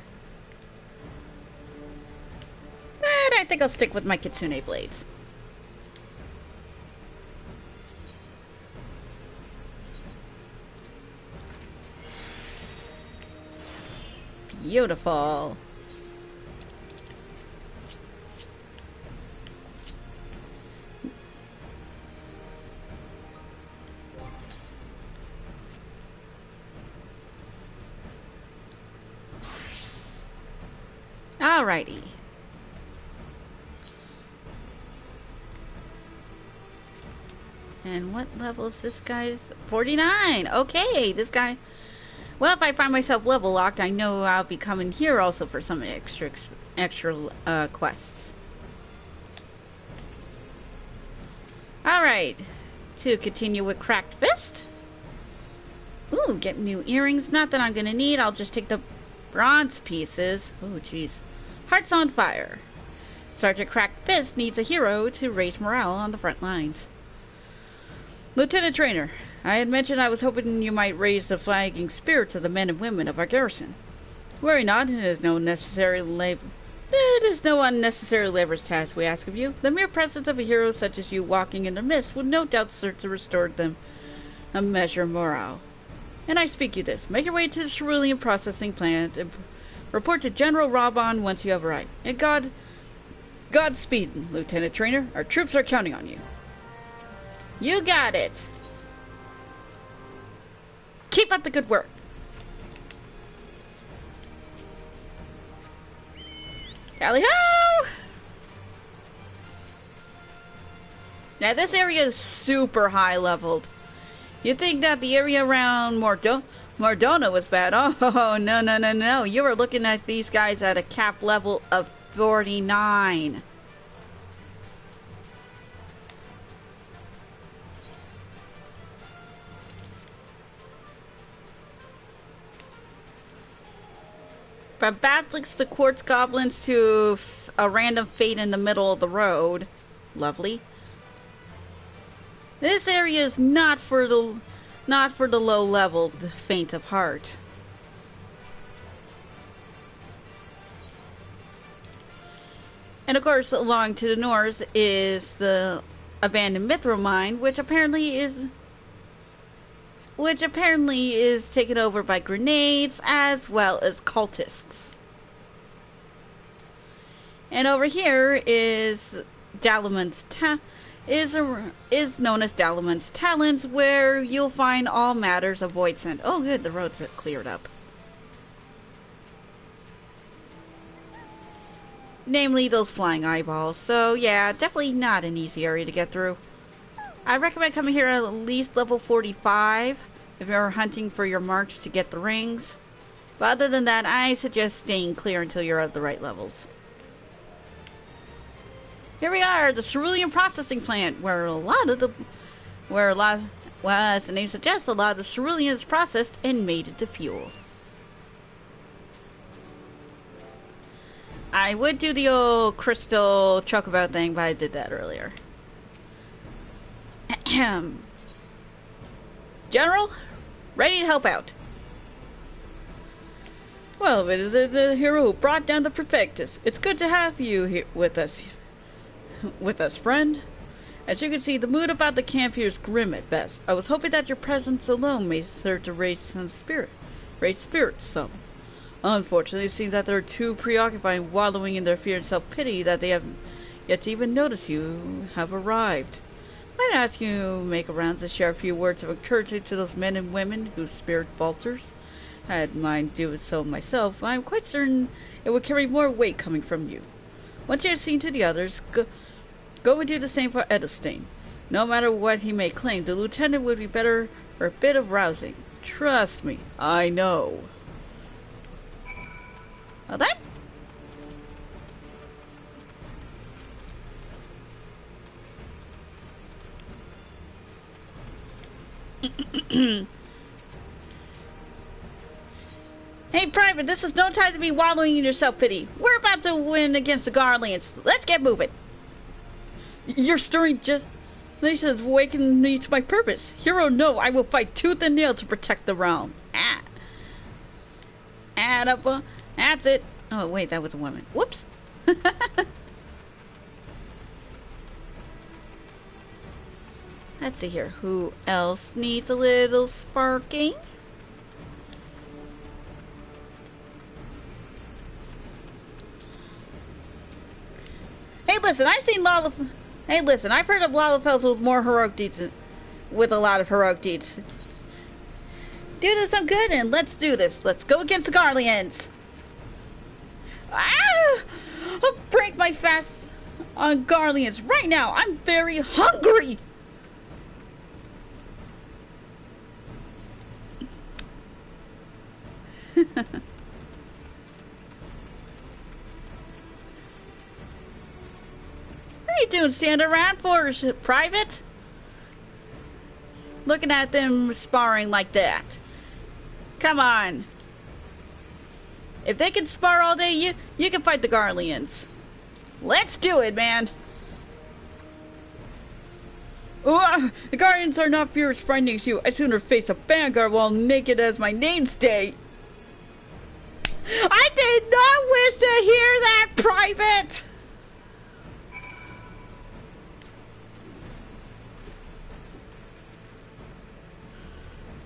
But I think I'll stick with my Kitsune blades. Beautiful. Alrighty. And what level is this guy's? 49! Okay, this guy... Well, if I find myself level locked, I know I'll be coming here also for some extra quests. Alright. To continue with Cracked Fist. Ooh, get new earrings. Not that I'm gonna need. I'll just take the bronze pieces. Oh, jeez. Hearts on Fire. Sergeant Cracked Fist needs a hero to raise morale on the front lines. Lieutenant Trainer, I had mentioned I was hoping you might raise the flagging spirits of the men and women of our garrison. Worry not, it is no unnecessary labor's task we ask of you. The mere presence of a hero such as you walking in the midst would no doubt serve to restore them a measure of morale. And I speak you this, make your way to the cerulean processing plant and report to General Raban once you have arrived. And Godspeed, Lieutenant Trainer. Our troops are counting on you. You got it. Keep up the good work. Tally-ho! Now this area is super high leveled. You'd think that the area around Mordona was bad. Oh, no. You are looking at these guys at a cap level of 49. From Basilics to Quartz Goblins to a random fate in the middle of the road. Lovely. This area is not for the low-leveled faint of heart. And of course, along to the north is the abandoned Mithral mine, which apparently is taken over by grenades as well as cultists. And over here is is known as Dalaman's Talons, where you'll find all matters of void scent. Oh good, the road's cleared up. Namely those flying eyeballs. So yeah, definitely not an easy area to get through. I recommend coming here at least level 45 if you're hunting for your marks to get the rings. But other than that, I suggest staying clear until you're at the right levels. Here we are, the cerulean processing plant, where as the name suggests, a lot of the cerulean is processed and made into fuel. I would do the old crystal chocobo thing, but I did that earlier. General, ready to help out. Well, it is the hero who brought down the Perfectus. It's good to have you here with us, friend. As you can see, the mood about the camp here is grim at best. I was hoping that your presence alone may serve to raise spirits some. Unfortunately, it seems that they're too preoccupied wallowing in their fear and self-pity that they haven't yet to even notice you have arrived. Might I ask you to make a round to share a few words of encouragement to those men and women whose spirit falters? I had mind do so myself. I'm quite certain it would carry more weight coming from you. Once you have seen to the others, go and do the same for Edelstein. No matter what he may claim, the lieutenant would be better for a bit of rousing. Trust me, I know. Well then. Hey, Private, this is no time to be wallowing in your self-pity. We're about to win against the Garleans. Let's get moving. Your stirring just has awakened me to my purpose. Hero, no, I will fight tooth and nail to protect the realm. That's it. Oh, wait, that was a woman. Whoops. Let's see here. Who else needs a little sparking? Hey, listen, I've heard of Lalafels with more heroic deeds, with a lot of heroic deeds. Do this some good and let's do this. Let's go against the Garleans. I'll break my fast on Garleans right now. I'm very hungry. What are you doing standing around for, Private? Looking at them sparring like that. Come on. If they can spar all day, you can fight the Garleans. Let's do it, man. Ooh, the Guardians are not fierce frightening to you. I'd sooner face a vanguard while naked as my namestay. I did not wish to hear that, Private!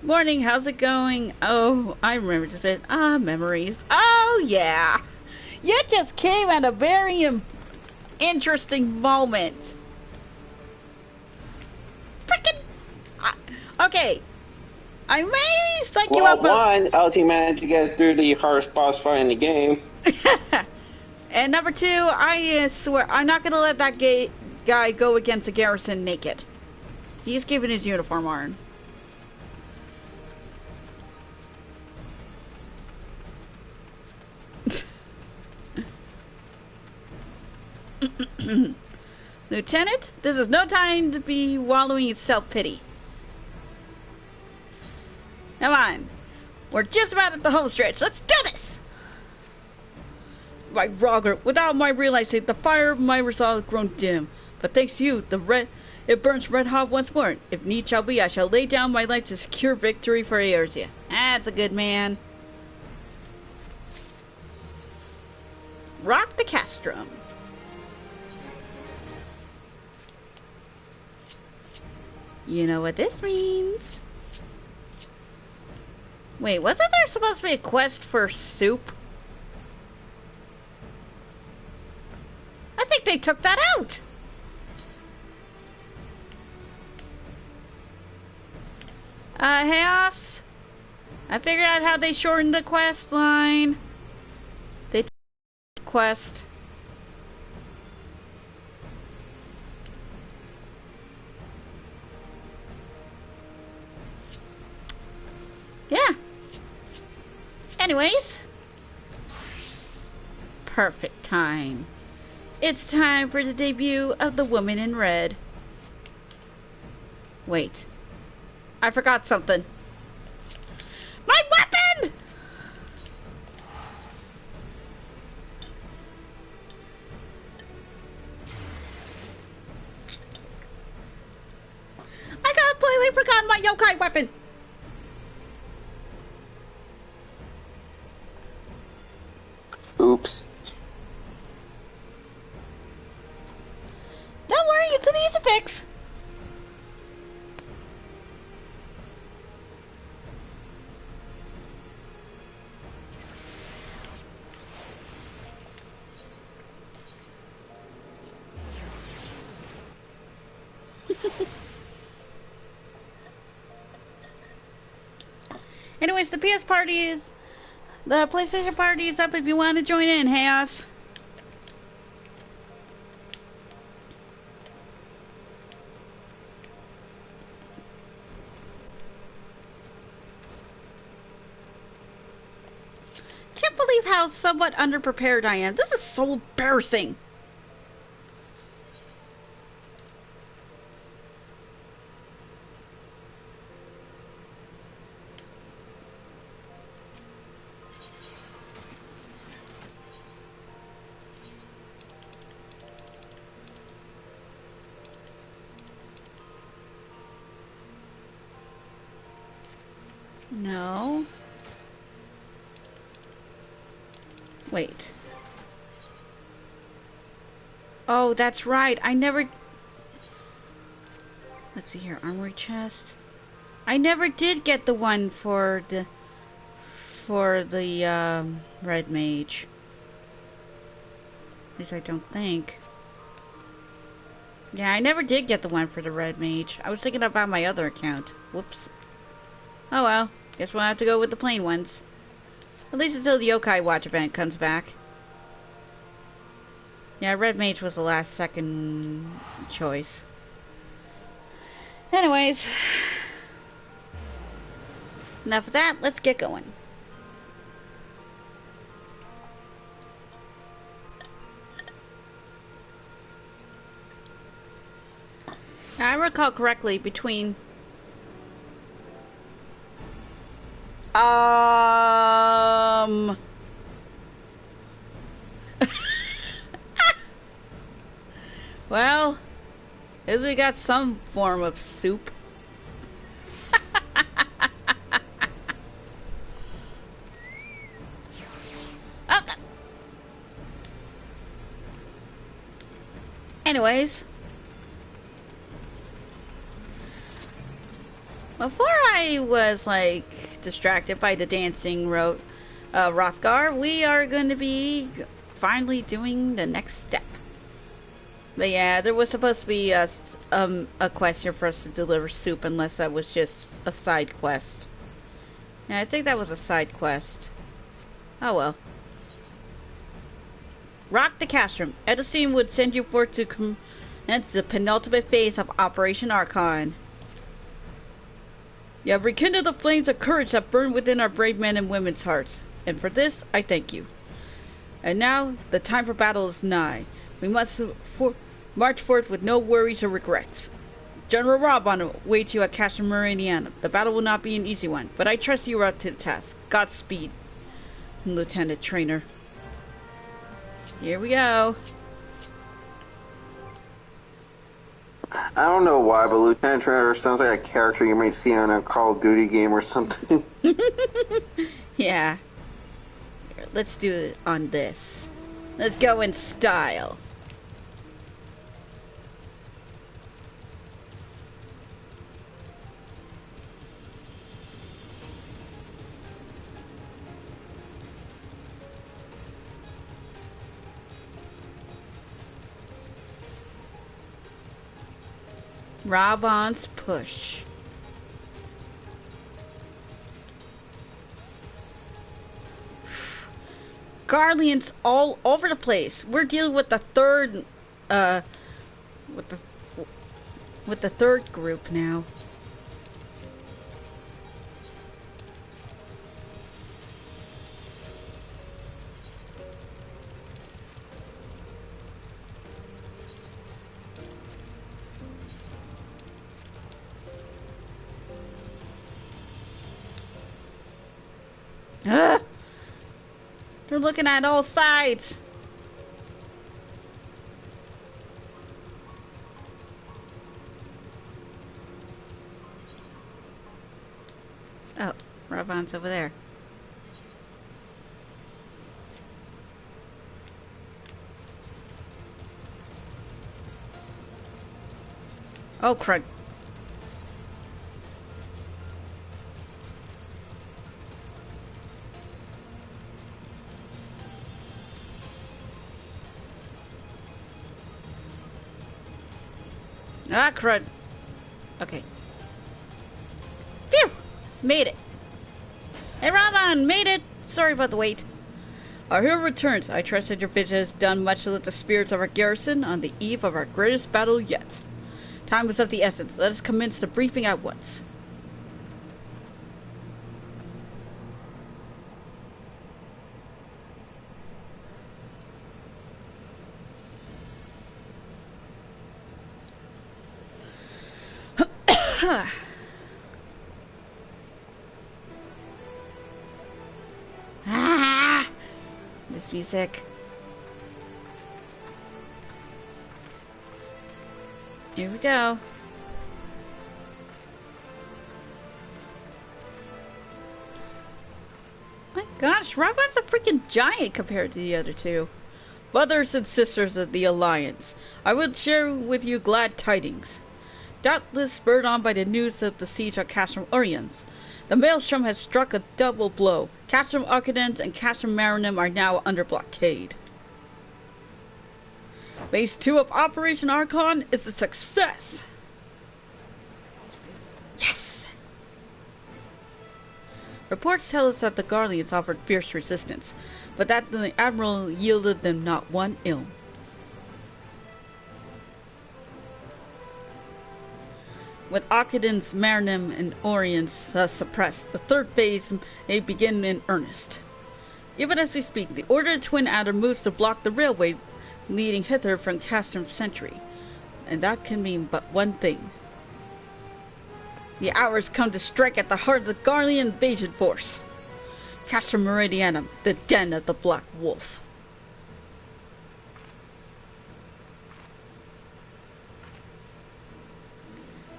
Morning, how's it going? Oh, I remember this bit. Memories. Oh, yeah. You just came at a very interesting moment. Frickin'... okay. I may psych you up... Well, one, LT managed to get through the hardest boss fight in the game. And number two, I swear, I'm not gonna let that guy go against the garrison naked. He's keeping his uniform on. Lieutenant, this is no time to be wallowing in self-pity. Come on. We're just about at the home stretch. Let's do this! My Roger, without my realizing, the fire of my resolve has grown dim. But thanks to you, it burns red hot once more. If need shall be, I shall lay down my life to secure victory for Eorzea. That's a good man. Rock the castrum. You know what this means. Wait, wasn't there supposed to be a quest for soup? I think they took that out. Chaos. I figured out how they shortened the quest line. They took the quest. Yeah. Anyways. Perfect time. It's time for the debut of the Woman in Red. Wait. I forgot something. My weapon! I completely forgot my yokai weapon! Oops. Don't worry, it's an easy fix. Anyways, the PS party is... The PlayStation party is up if you want to join in, Chaos. Can't believe how somewhat underprepared I am. This is so embarrassing. No. Wait. Oh, that's right. I never... Let's see here. Armory chest. I never did get the one for the... Red Mage. At least I don't think. Yeah, I never did get the one for the Red Mage. I was thinking about my other account. Whoops. Oh well. Guess we'll have to go with the plain ones. At least until the Yokai Watch event comes back. Yeah, Red Mage was the last second choice. Anyways. Enough of that. Let's get going. Now, I recall correctly between... Well, as we got some form of soup. Oh. Anyways. Before I was, like, distracted by the dancing Rothgar, we are going to be finally doing the next step. But yeah, there was supposed to be a quest here for us to deliver soup, unless that was just a side quest. Yeah, I think that was a side quest. Oh well. Rock the Castrum. Edison would send you forth to commence the penultimate phase of Operation Archon. You have rekindled the flames of courage that burn within our brave men and women's hearts, and for this I thank you. And now, the time for battle is nigh. We must march forth with no worries or regrets. General Robon awaits you at Castle Meridiana. The battle will not be an easy one, but I trust you are up to the task. Godspeed, Lieutenant Trainer. Here we go. I don't know why, but Lieutenant Trainer sounds like a character you might see on a Call of Duty game or something. Yeah. Here, let's do it on this. Let's go in style. Raban's push. Guardians all over the place. We're dealing with the third, with the third group now. They're looking at all sides. Oh, Raban's over there. Oh, crud. Ah, crud. Okay. Phew! Made it. Hey, Raban! Made it! Sorry about the wait. Our hero returns. I trust that your visit has done much to lift the spirits of our garrison on the eve of our greatest battle yet. Time is of the essence. Let us commence the briefing at once. Ah, this music. Here we go. My gosh, Raban's a freaking giant compared to the other two. Brothers and sisters of the Alliance, I will share with you glad tidings. Doubtless spurred on by the news of the siege of Castrum Oriens, the Maelstrom has struck a double blow. Castrum Arcadens and Castrum Marinum are now under blockade. Phase 2 of Operation Archon is a success! Yes! Reports tell us that the Guardians offered fierce resistance, but that the Admiral yielded them not one ill. With Arcadens, Marinum, and Oriens thus suppressed, the third phase may begin in earnest. Even as we speak, the Order of Twin Adder moves to block the railway leading hither from Castrum Sentry, and that can mean but one thing. The hour has come to strike at the heart of the Guardian invasion force. Castrum Meridianum, the den of the Black Wolf.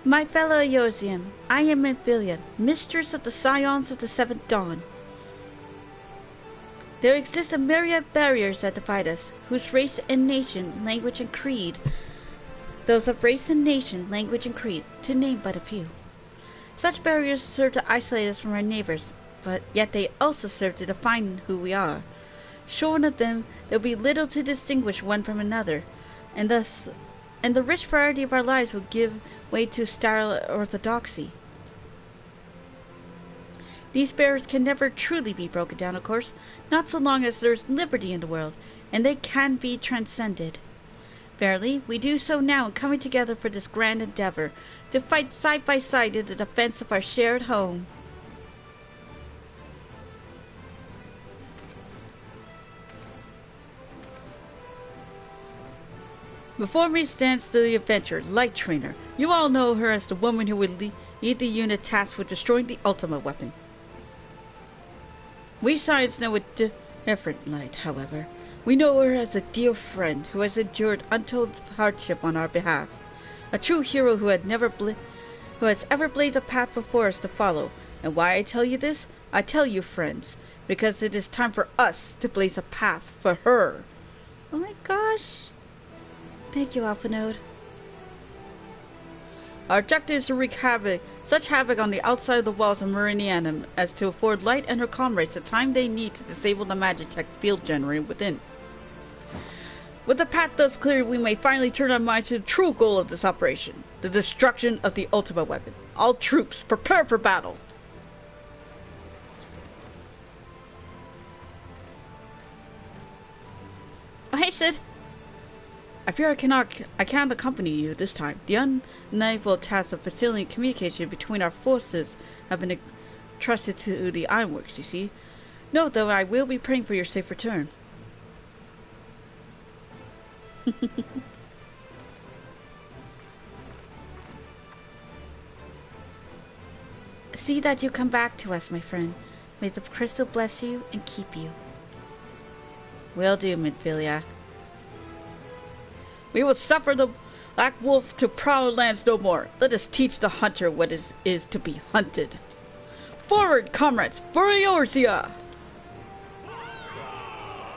My fellow Eosian, I am Mithral, mistress of the Scions of the Seventh Dawn. There exist a myriad barriers that divide us, whose race and nation, language and creed. Those of race and nation, language and creed, to name but a few. Such barriers serve to isolate us from our neighbors, but yet they also serve to define who we are. Shorn of them, there will be little to distinguish one from another, and the rich variety of our lives will give way to sterile orthodoxy. These barriers can never truly be broken down, of course, not so long as there is liberty in the world, and they can be transcended. Verily, we do so now in coming together for this grand endeavor, to fight side by side in the defense of our shared home. Before me stands the adventurer, Light Trainer. You all know her as the woman who would lead the unit tasked with destroying the ultimate weapon. We Scions know it different, Light, however. We know her as a dear friend who has endured untold hardship on our behalf. A true hero who has ever blazed a path before us to follow. And why I tell you this? I tell you, friends, because it is time for us to blaze a path for her. Oh my gosh. Thank you, Alphanode. Our objective is to wreak such havoc on the outside of the walls of Meridianum as to afford Light and her comrades the time they need to disable the Magitech field generator within. With the path thus cleared, we may finally turn our minds to the true goal of this operation, the destruction of the ultimate weapon. All troops, prepare for battle. Oh, hey, Sid. I fear I can't accompany you this time. The unenviable task of facilitating communication between our forces have been entrusted to the Ironworks, you see. Note, though, I will be praying for your safe return. See that you come back to us, my friend. May the crystal bless you and keep you. Will do, Mithral. We will suffer the Black Wolf to prowl lands no more. Let us teach the hunter what it is to be hunted. Forward, comrades! For Eorzea!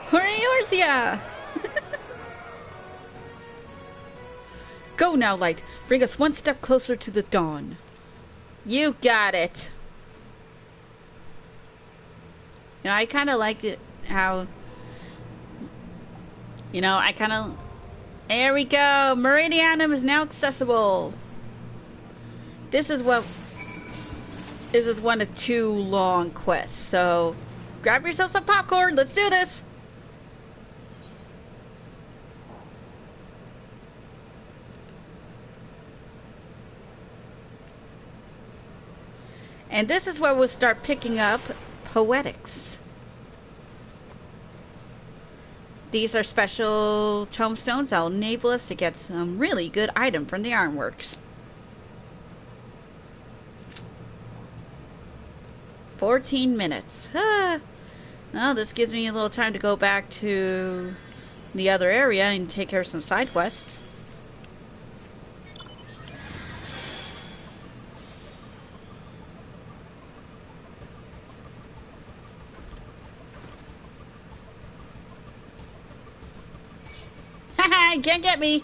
For Eorzea! Go now, Light. Bring us one step closer to the dawn. You got it. You know, I kind of liked it how... You know, I kind of... There we go! Meridianum is now accessible. This is one of 2 long quests, so... Grab yourself some popcorn, let's do this! And this is where we'll start picking up poetics. These are special tomestones that will enable us to get some really good item from the Ironworks. 14 minutes. Well, this gives me a little time to go back to the other area and take care of some side quests. Haha, can't get me!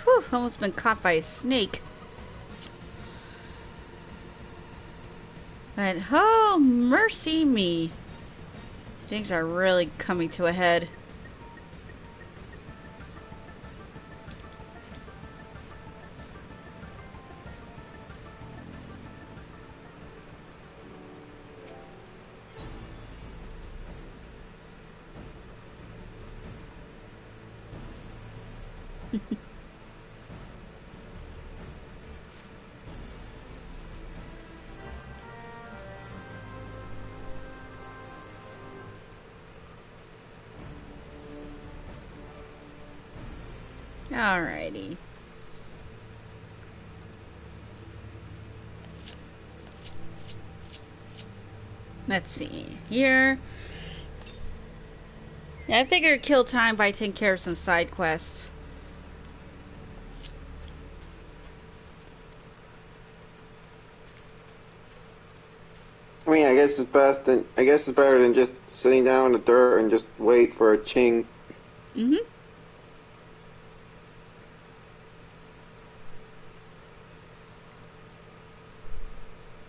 Whew, almost been caught by a snake. But, oh, mercy me. Things are really coming to a head. Alrighty. Let's see here. Yeah, I figured kill time by taking care of some side quests. I mean, I guess it's better than just sitting down in the dirt and just wait for a ching. Mm-hmm.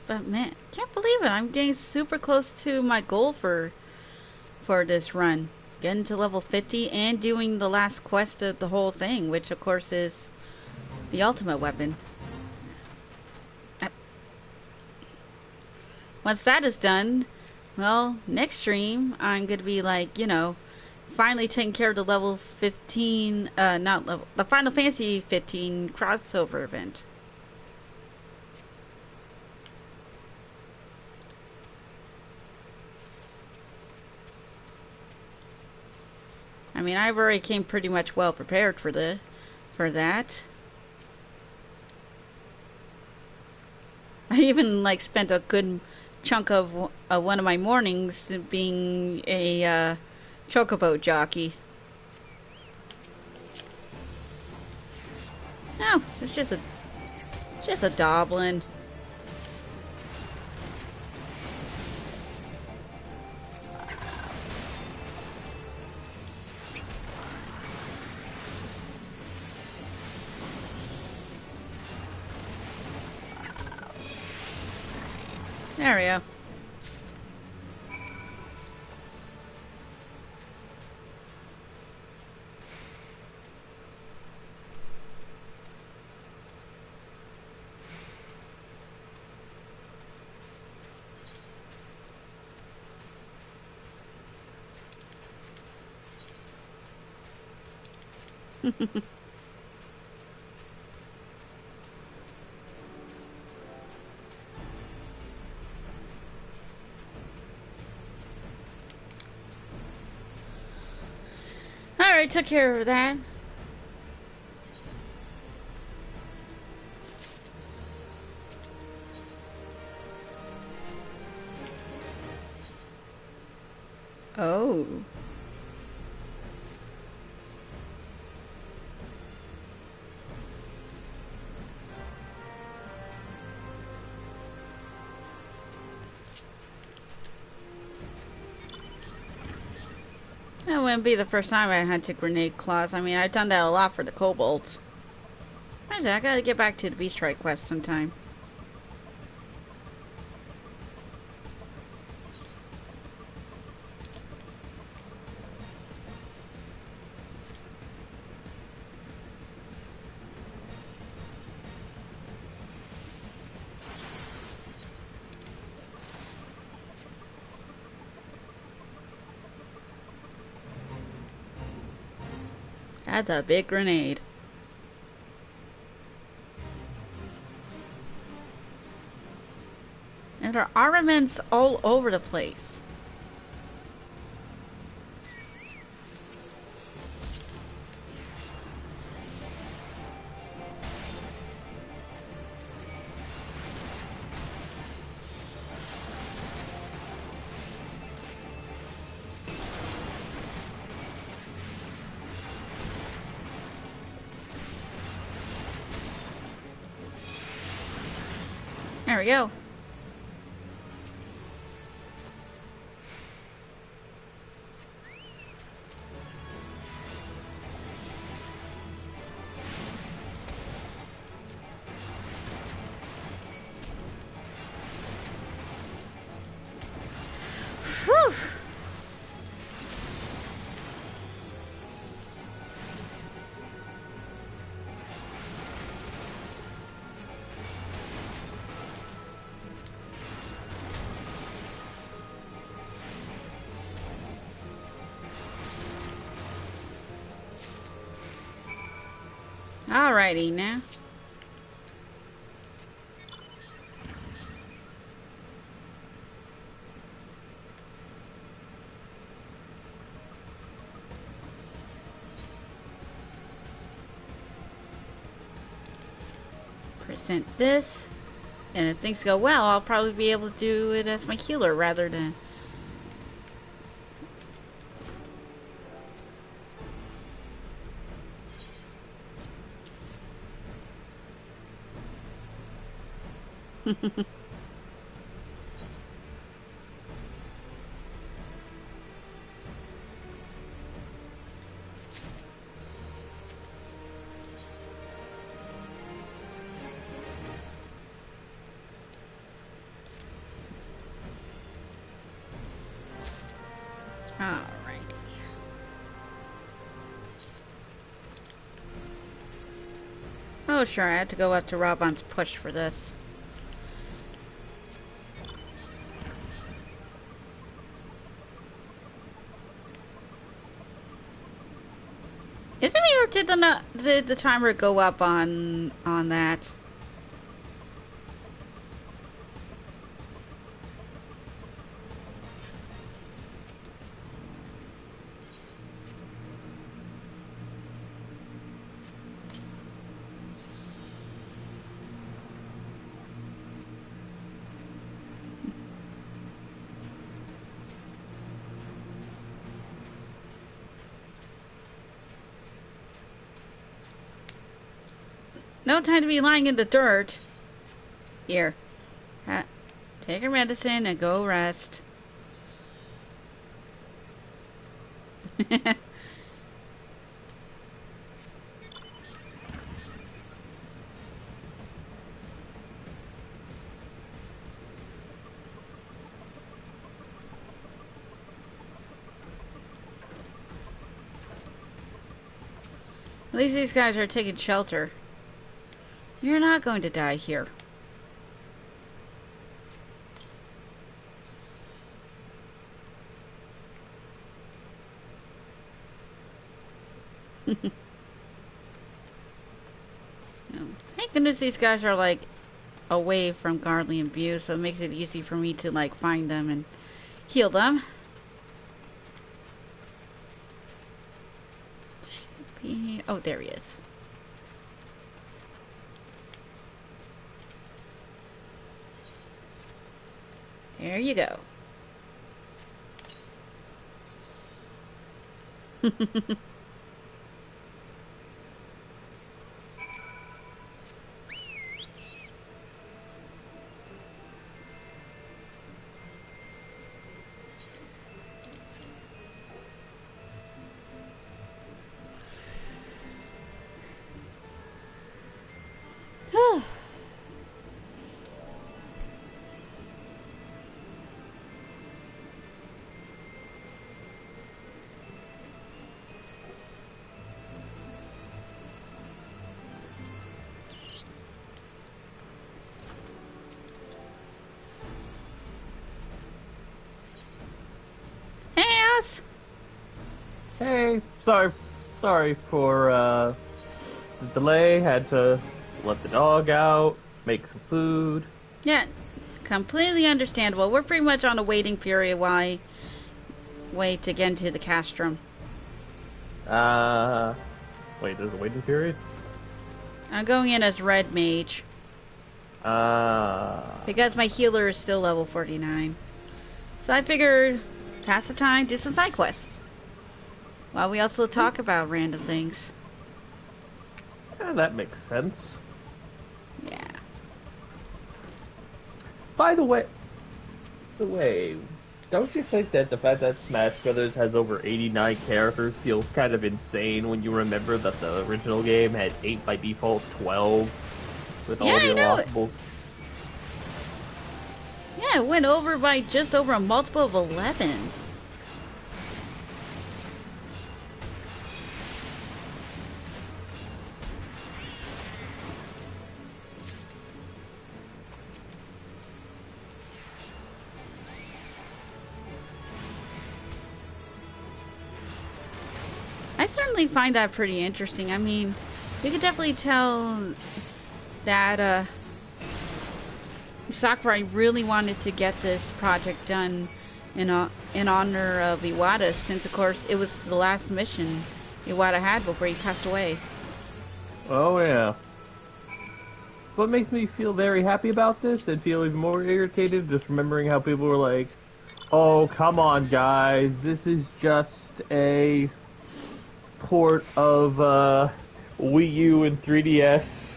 But man, can't believe it. I'm getting super close to my goal for this run. Getting to level 50 and doing the last quest of the whole thing, which of course is the ultimate weapon. Once that is done, well, next stream I'm gonna be like, you know, finally taking care of the level 15, the Final Fantasy 15 crossover event. I mean, I've already came pretty much well prepared for that. I even like spent a good chunk of one of my mornings being a chocobo jockey. No, it's just a doblin. There we go. Alright, took care of that. Oh. That wouldn't be the first time I had to grenade claws. I mean, I've done that a lot for the kobolds. I gotta get back to the Beast Strike quest sometime. That's a big grenade. And there are armaments all over the place. There we go. Whew. Alrighty now. Present this, and if things go well, I'll probably be able to do it as my healer rather than Alrighty. Oh sure, I had to go up to Robon's push for this. Isn't me, or did the timer go up on that? No time to be lying in the dirt. Here. Take your medicine and go rest. At least these guys are taking shelter. You're not going to die here. Thank goodness these guys are like away from Guardian view, so it makes it easy for me to like find them and heal them. Oh, there he is. There you go. Hey, sorry for the delay. Had to let the dog out, make some food. Yeah, completely understandable. We're pretty much on a waiting period while I wait to get into the castrum. Wait, there's a waiting period? I'm going in as red mage. Because my healer is still level 49. So I figured, pass the time, do some side quests. While we also talk about random things. Yeah, that makes sense. Yeah. By the way, don't you think that the fact that Smash Brothers has over 89 characters feels kind of insane when you remember that the original game had 8 by default, 12 with all the unlockables? Yeah, it went over by just over a multiple of 11. I certainly find that pretty interesting. I mean, you could definitely tell that Sakurai really wanted to get this project done in honor of Iwata, since of course it was the last mission Iwata had before he passed away. Oh yeah. What makes me feel very happy about this and feel even more irritated just remembering how people were like, oh come on guys, this is just a port of Wii U and 3DS.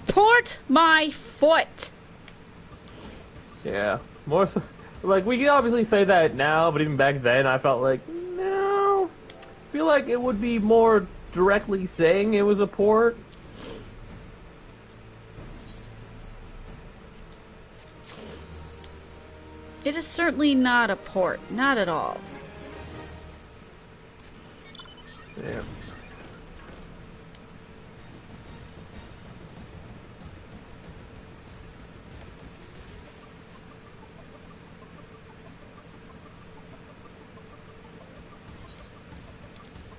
Port my foot! Yeah, more so, like, we can obviously say that now, but even back then I felt like, no, I feel like it would be more directly saying it was a port. It is certainly not a port, not at all. Yeah.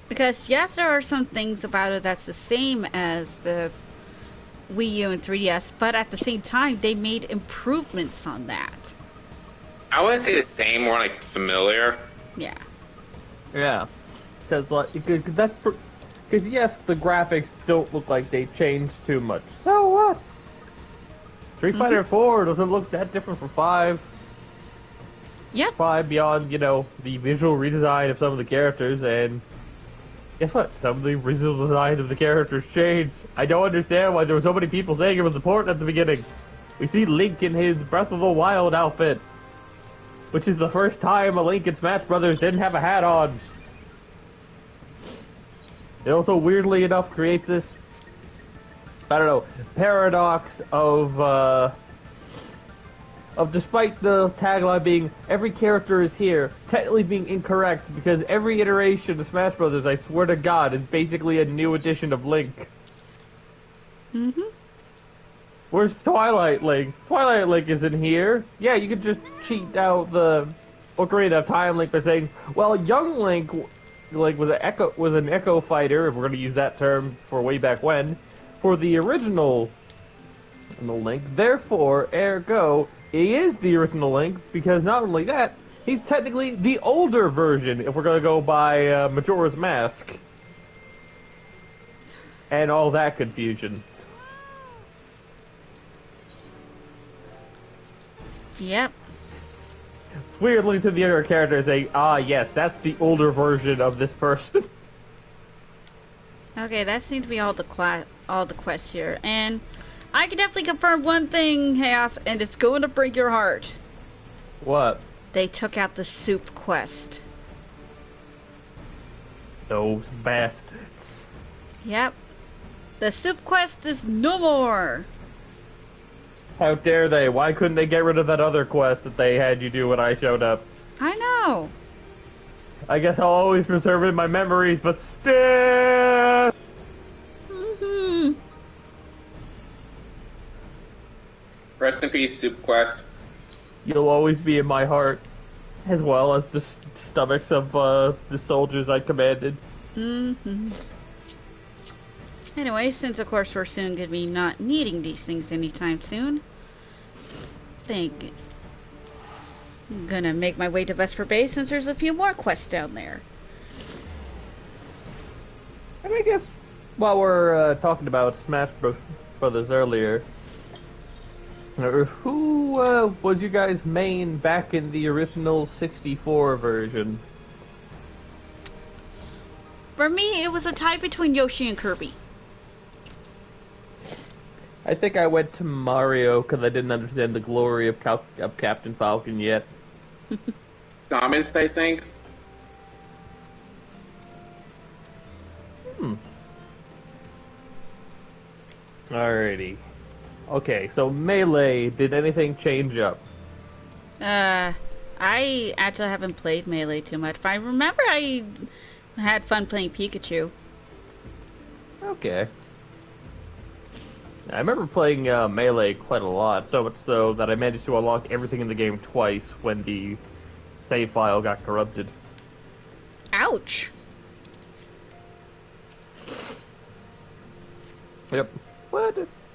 Because yes, there are some things about it that's the same as the Wii U and 3DS, but at the same time, they made improvements on that. I wouldn't say the same, more like familiar. Yeah. Yeah. Because yes, the graphics don't look like they changed too much. So what? Street Fighter 4 doesn't look that different from 5. Yep. 5 beyond, you know, the visual redesign of some of the characters, and Guess what? Some of the original designs of the characters changed. I don't understand why there were so many people saying it was important at the beginning. We see Link in his Breath of the Wild outfit, which is the first time a Link in Smash Brothers didn't have a hat on. It also, weirdly enough, creates this, I don't know, paradox of despite the tagline being, every character is here, technically being incorrect, because every iteration of Smash Brothers, I swear to God, is basically a new edition of Link. Mm-hmm. Where's Twilight Link? Twilight Link isn't here. Yeah, you could just cheat out the Ocarina of Time Link by saying, well, young Link was an echo fighter, if we're going to use that term for way back when, for the original Link. Therefore, ergo, he is the original Link, because not only that, he's technically the older version, if we're going to go by Majora's Mask. And all that confusion. Yep. It's weird looking to the other characters saying, ah, yes, that's the older version of this person. Okay, that seems to be all the quests here, and I can definitely confirm one thing, Chaos, and it's going to break your heart. What? They took out the soup quest. Those bastards. Yep. The soup quest is no more. How dare they? Why couldn't they get rid of that other quest that they had you do when I showed up? I know. I guess I'll always preserve it in my memories, but still... Mm-hmm. Rest in peace, Soup Quest. You'll always be in my heart, as well as the stomachs of the soldiers I commanded. Mm-hmm. Anyway, since of course we're soon going to be not needing these things anytime soon, I think I'm going to make my way to Vesper Bay since there's a few more quests down there. And I guess while we're talking about Smash Brothers earlier, who was you guys' main back in the original 64 version? For me, it was a tie between Yoshi and Kirby. I think I went to Mario because I didn't understand the glory of Captain Falcon yet. Samus, I think. Alrighty. Okay, so Melee, did anything change up? I actually haven't played Melee too much, but I remember I had fun playing Pikachu. Okay. I remember playing Melee quite a lot, so much so that I managed to unlock everything in the game twice when the save file got corrupted. Ouch! Yep.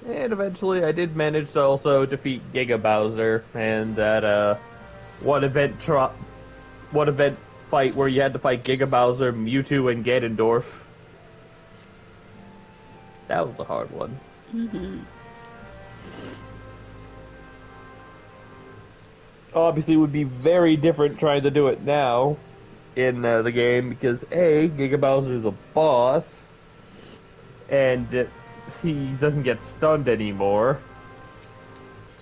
And eventually I did manage to also defeat Giga Bowser, and that one event fight where you had to fight Giga Bowser, Mewtwo, and Ganondorf. That was a hard one. Mm-hmm. Obviously, it would be very different trying to do it now in the game because A, Giga Bowser is a boss, and he doesn't get stunned anymore.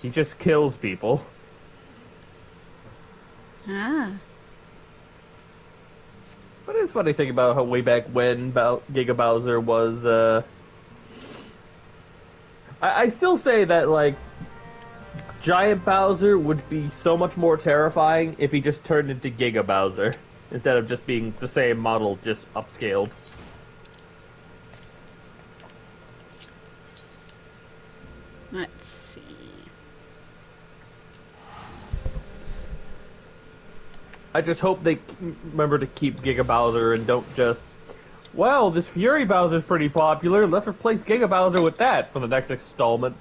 He just kills people. Ah. But it's funny thing about how way back when Giga Bowser was, I still say that, like, Giant Bowser would be so much more terrifying if he just turned into Giga Bowser, instead of just being the same model, just upscaled. Let's see. I just hope they remember to keep Giga Bowser and don't just, well, this Fury Bowser's pretty popular, let's replace Giga Bowser with that for the next installment.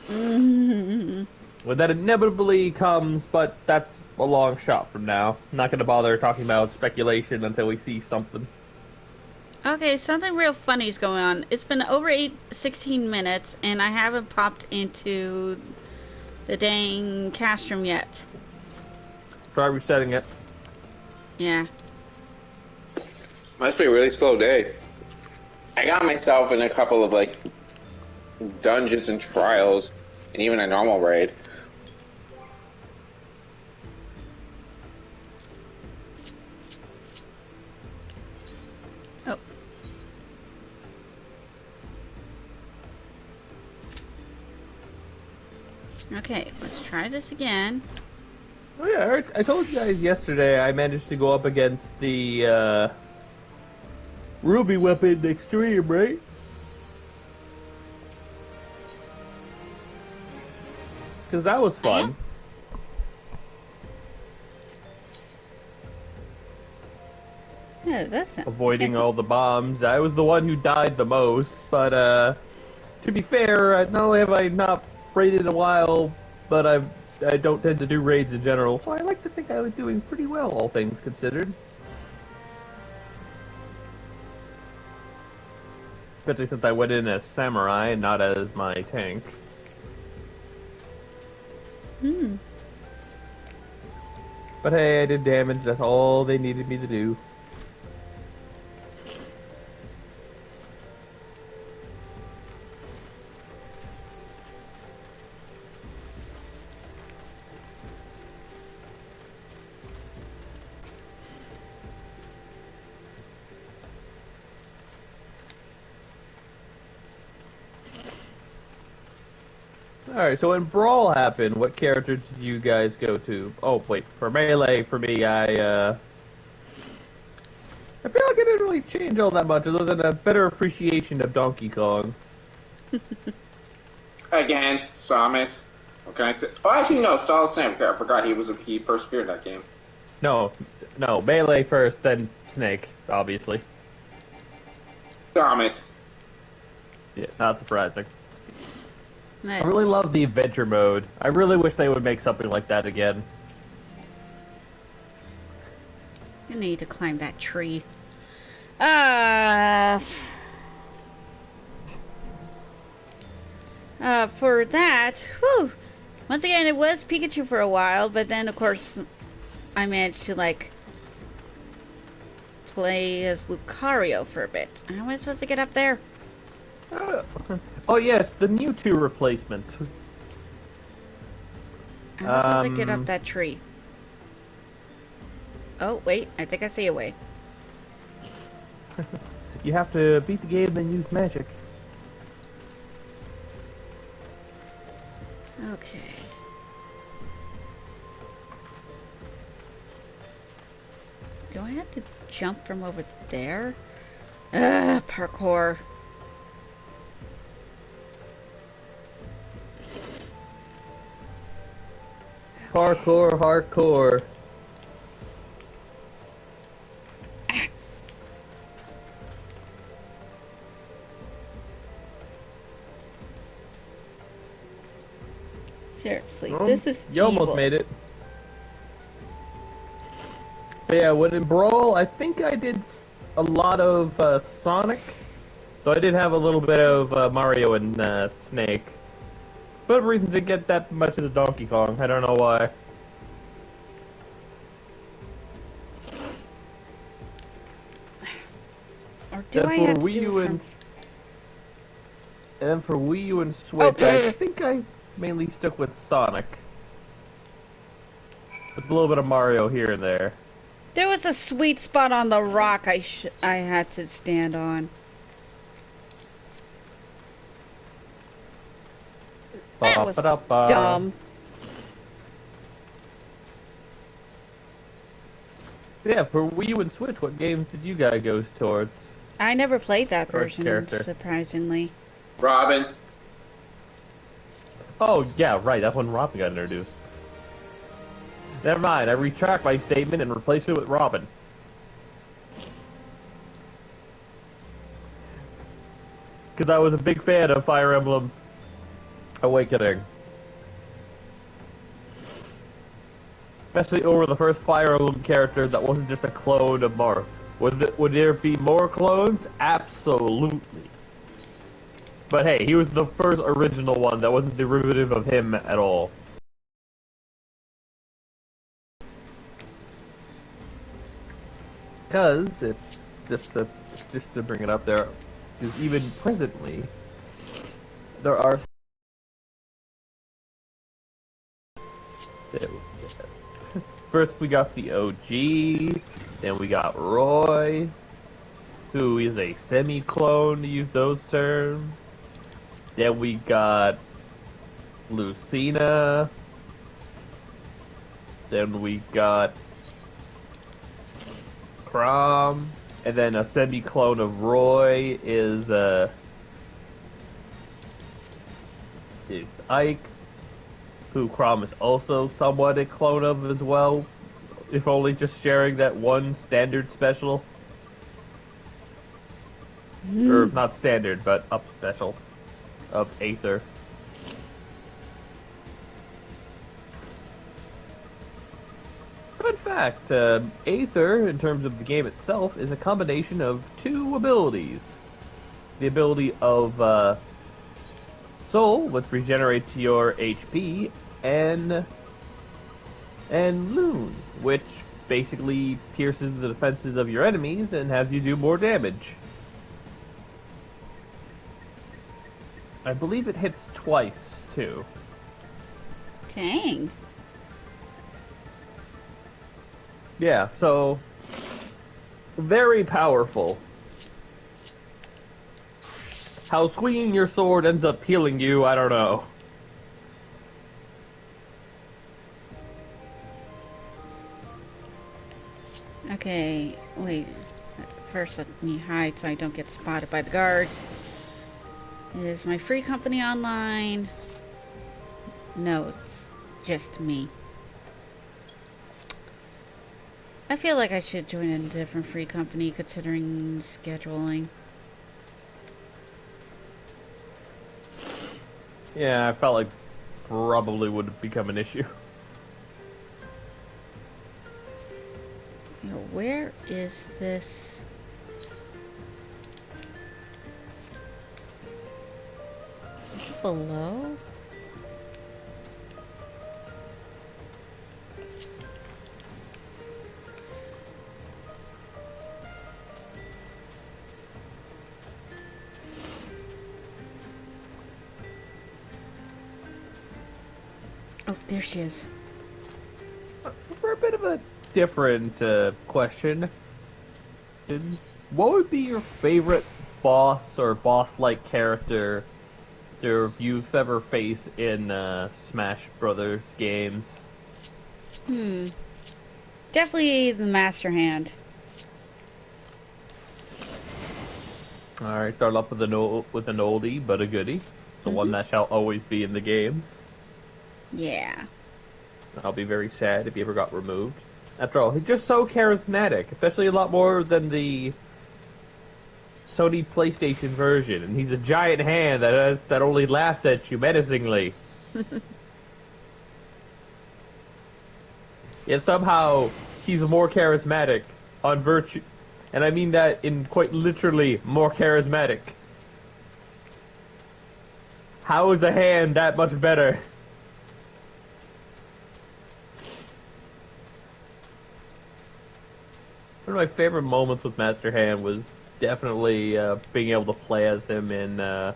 Mm-hmm. When that inevitably comes, but that's a long shot from now. I'm not going to bother talking about speculation until we see something. Okay, something real funny is going on. It's been over 16 minutes, and I haven't popped into the dang cast room yet. Try resetting it. Yeah. Must be a really slow day. I got myself in a couple of, like, dungeons and trials, and even a normal raid. Oh. Okay, let's try this again. Oh yeah, I told you guys yesterday I managed to go up against the Ruby weapon extreme, right? Because that was fun. Yeah, that's avoiding all the bombs. I was the one who died the most, but to be fair, not only have I not raided in a while, but I don't tend to do raids in general, so I like to think I was doing pretty well, all things considered. Especially since I went in as samurai and not as my tank. Hmm. But hey, I did damage, that's all they needed me to do. Alright, so when Brawl happened, what character did you guys go to? Oh, wait, for Melee, for me, I feel like I didn't really change all that much, other than a better appreciation of Donkey Kong. Again, Samus. What can I say? Oh, actually, no, Solid Snake. I forgot he first appeared in that game. No, Melee first, then Snake, obviously. Samus. Yeah, not surprising. Nice. I really love the adventure mode. I really wish they would make something like that again. You need to climb that tree. For that, whew. Once again, it was Pikachu for a while, but then, of course, I managed to, like, play as Lucario for a bit. How am I supposed to get up there? Oh yes, the Mewtwo replacement. How am I supposed to get up that tree? Oh, wait, I think I see a way. You have to beat the game and use magic. Okay. Do I have to jump from over there? Ugh, parkour. Parkour, hardcore. Seriously, this is You almost evil. made it. But yeah, when in Brawl, I think I did a lot of Sonic. So I did have a little bit of Mario and Snake. But a reason to get that much of the Donkey Kong. I don't know why. Or do I have to Wii do U it from... and then for Wii U and Switch, I think I mainly stuck with Sonic. With a little bit of Mario here and there. There was a sweet spot on the rock I had to stand on. That was dumb. Yeah, for Wii U and Switch, what games did you guys go towards? I never played that version, character? surprisingly. Robin. Oh, yeah, right, that's when Robin got introduced. Never mind, I retract my statement and replace it with Robin. Because I was a big fan of Fire Emblem Awakening. Especially over the first Fire Emblem character that wasn't just a clone of Marth. Would there be more clones? Absolutely. But hey, he was the first original one that wasn't derivative of him at all. Because if just to bring it up, there is even presently there are. First, we got the OG, then we got Roy, who is a semi-clone, to use those terms. Then we got Lucina. Then we got Crom. And then a semi-clone of Roy is Ike, who Crom is also somewhat a clone of as well, if only just sharing that one standard special. Or not standard, but up special of Aether. Fun fact, Aether, in terms of the game itself, is a combination of two abilities. The ability of Soul, which regenerates your HP, and Loon, which basically pierces the defenses of your enemies and has you do more damage. I believe it hits twice, too. Dang. Yeah, so very powerful. How swinging your sword ends up healing you, I don't know. Okay, wait. First, let me hide so I don't get spotted by the guards. Is my free company online? No, it's just me. I feel like I should join a different free company considering scheduling. Yeah, I felt like probably would become an issue. Yo, where is this? Is it below? Oh, there she is. For a bit of a different question, what would be your favorite boss or boss-like character you've ever faced in Smash Brothers games? Definitely the Master Hand. Alright, start off with an oldie, but a goodie. The one that shall always be in the games. Yeah. I'll be very sad if he ever got removed. After all, he's just so charismatic, especially a lot more than the Sony PlayStation version, and he's a giant hand that only laughs at you menacingly. Yet somehow he's more charismatic on virtue, and I mean that in quite literally more charismatic. How is a hand that much better? One of my favorite moments with Master Hand was definitely being able to play as him in, I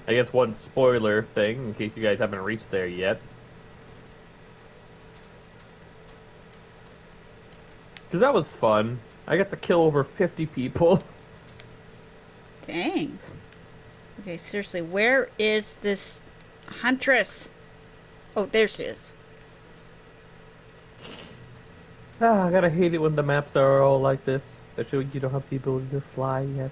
guess one spoiler thing, in case you guys haven't reached there yet. Because that was fun. I got to kill over 50 people. Dang. Okay, seriously, where is this huntress? Oh, there she is. I gotta hate it when the maps are all like this. Especially when you don't have the ability to fly yet.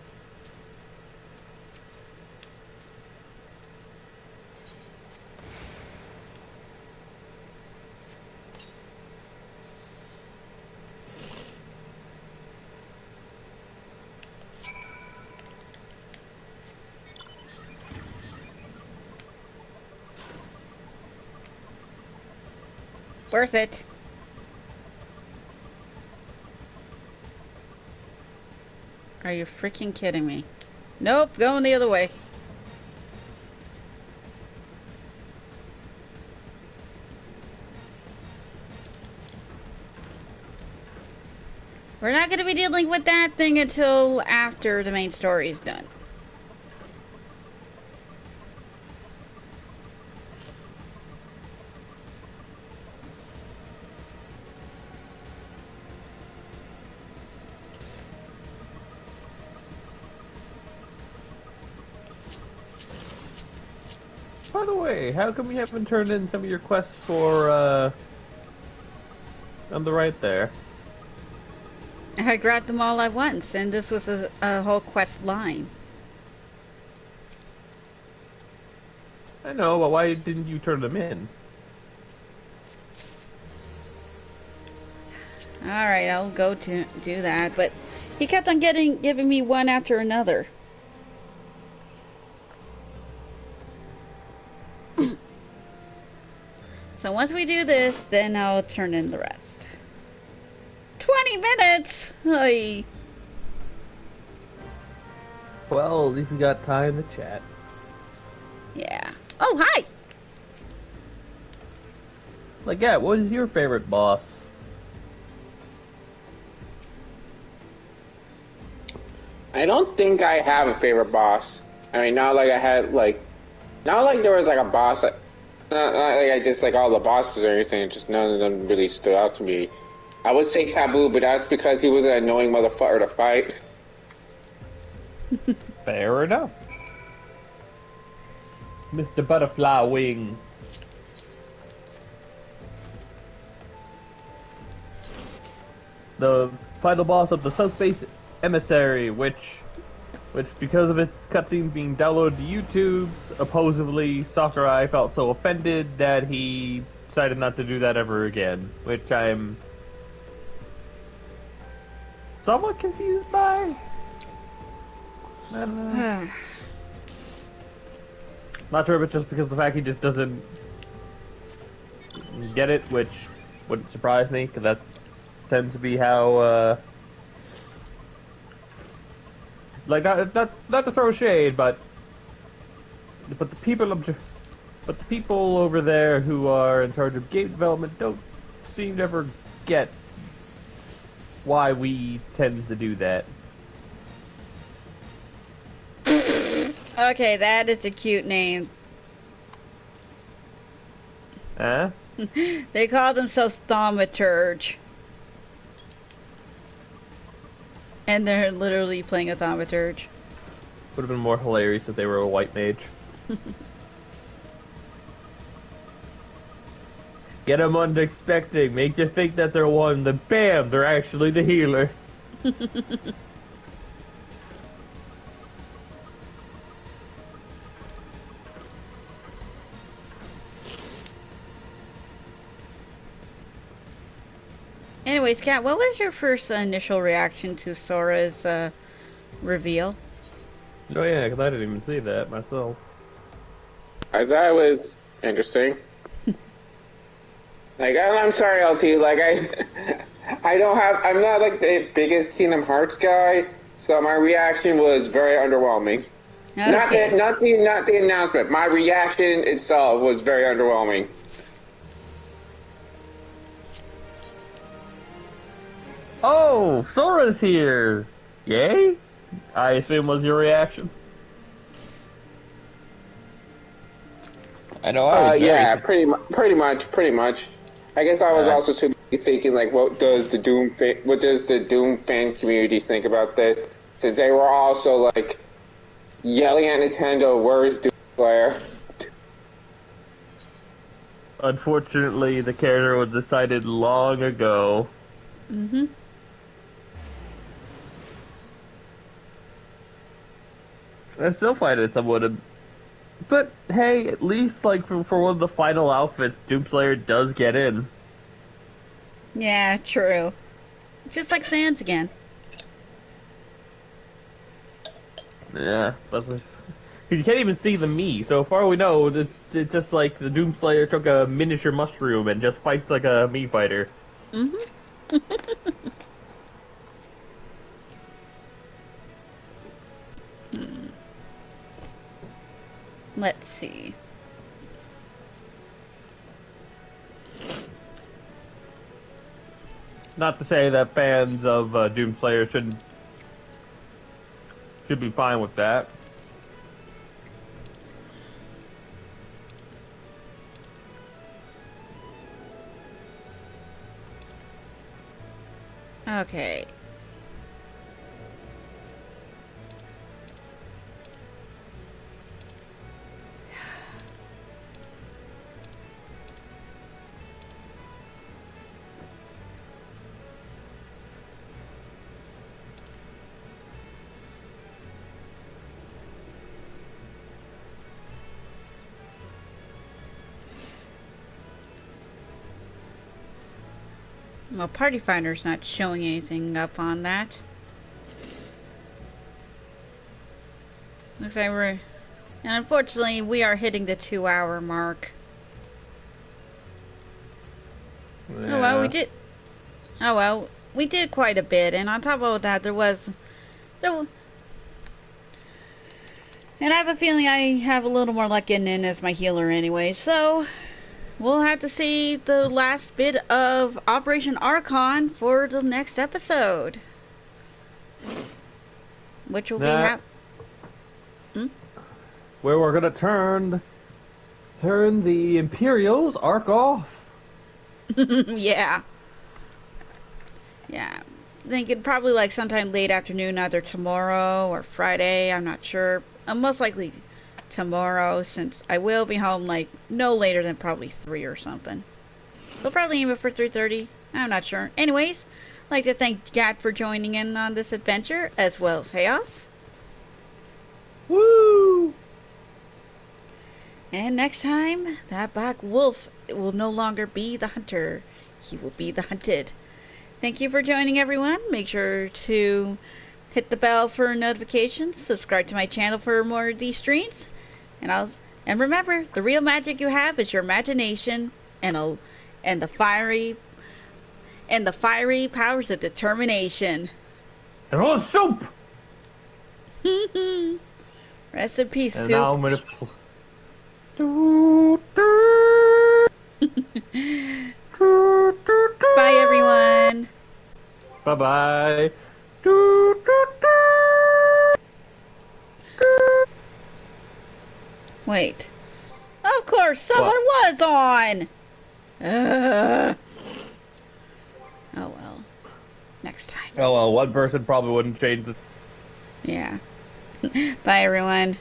Worth it. Are you freaking kidding me? Nope, going the other way. We're not going to be dealing with that thing until after the main story is done. By the way, how come you haven't turned in some of your quests for, on the right there? I grabbed them all at once, and this was a whole quest line. I know, but why didn't you turn them in? Alright, I'll go to do that, but he kept on giving me one after another. So once we do this, then I'll turn in the rest. 20 minutes! Oy. Well, at least we got time to chat. Yeah. Oh, hi! Like, yeah, what is your favorite boss? I don't think I have a favorite boss. I mean, not like I had, like... Not like there was, like, a boss that... Not like I just like all the bosses or anything, just none of them really stood out to me. I would say Taboo, but that's because he was an annoying motherfucker to fight. Fair enough. Mr. Butterfly Wing. The final boss of the Subspace Emissary, which because of its cutscenes being downloaded to YouTube, supposedly Sakurai felt so offended that he decided not to do that ever again, which I'm somewhat confused by. I don't know. Not sure if it's just because of the fact he just doesn't get it, which wouldn't surprise me, because that tends to be how, like, not to throw shade, but the people over there who are in charge of game development don't seem to ever get why we tend to do that. Okay, that is a cute name. Huh? They call themselves Thaumaturge. And they're literally playing a Thaumaturge. Would have been more hilarious if they were a white mage. Get them unexpected, make you think that they're one, then bam, they're actually the healer. Anyways, Kat, what was your first initial reaction to Sora's reveal? Oh yeah, because I didn't even see that myself. I thought it was interesting. Like, I'm sorry, LT, like, I'm not, like, the biggest Kingdom Hearts guy, so my reaction was very underwhelming. Okay. Not the announcement, my reaction itself was very underwhelming. Oh, Sora's here! Yay? I assume was your reaction. I know I was yeah, pretty much. I guess I was also too busy thinking, like, what does the Doom fan community think about this? Since they were also, like, yelling at Nintendo, where's Doom Slayer? Unfortunately, the character was decided long ago. Mm-hmm. I still find it somewhat but hey, at least like for one of the final outfits, Doomslayer does get in. Yeah, true. Just like Sans again. Yeah, but you can't even see the Mii. So far we know, it's just like the Doomslayer took a miniature mushroom and just fights like a Mii fighter. Mm-hmm. Let's see. Not to say that fans of Doomslayer should be fine with that. Okay. Well, Party Finder's not showing anything up on that. Looks like we're... And unfortunately, we are hitting the 2-hour mark. Yeah. Oh, well, we did... Oh, well, we did quite a bit. And on top of that, there was... And I have a feeling I have a little more luck getting in as my healer anyway, so... We'll have to see the last bit of Operation Archon for the next episode. Which will be where we're gonna turn the Imperials arc off. Yeah. Yeah. I think it'd probably like sometime late afternoon, either tomorrow or Friday, I'm not sure. Most likely tomorrow, since I will be home like no later than probably 3 or something. So probably aim it for 3:30. I'm not sure. Anyways, I'd like to thank Gat for joining in on this adventure, as well as Chaos. Woo! And next time, that black wolf will no longer be the hunter. He will be the hunted. Thank you for joining, everyone. Make sure to hit the bell for notifications. Subscribe to my channel for more of these streams. And remember, the real magic you have is your imagination and the fiery powers of determination. And all soup. Rest in peace, and Soup. Now I'm gonna. Bye, everyone. Bye bye. Wait. Of course, someone was on! Oh well. Next time. Oh well, one person probably wouldn't change the... Yeah. Bye, everyone.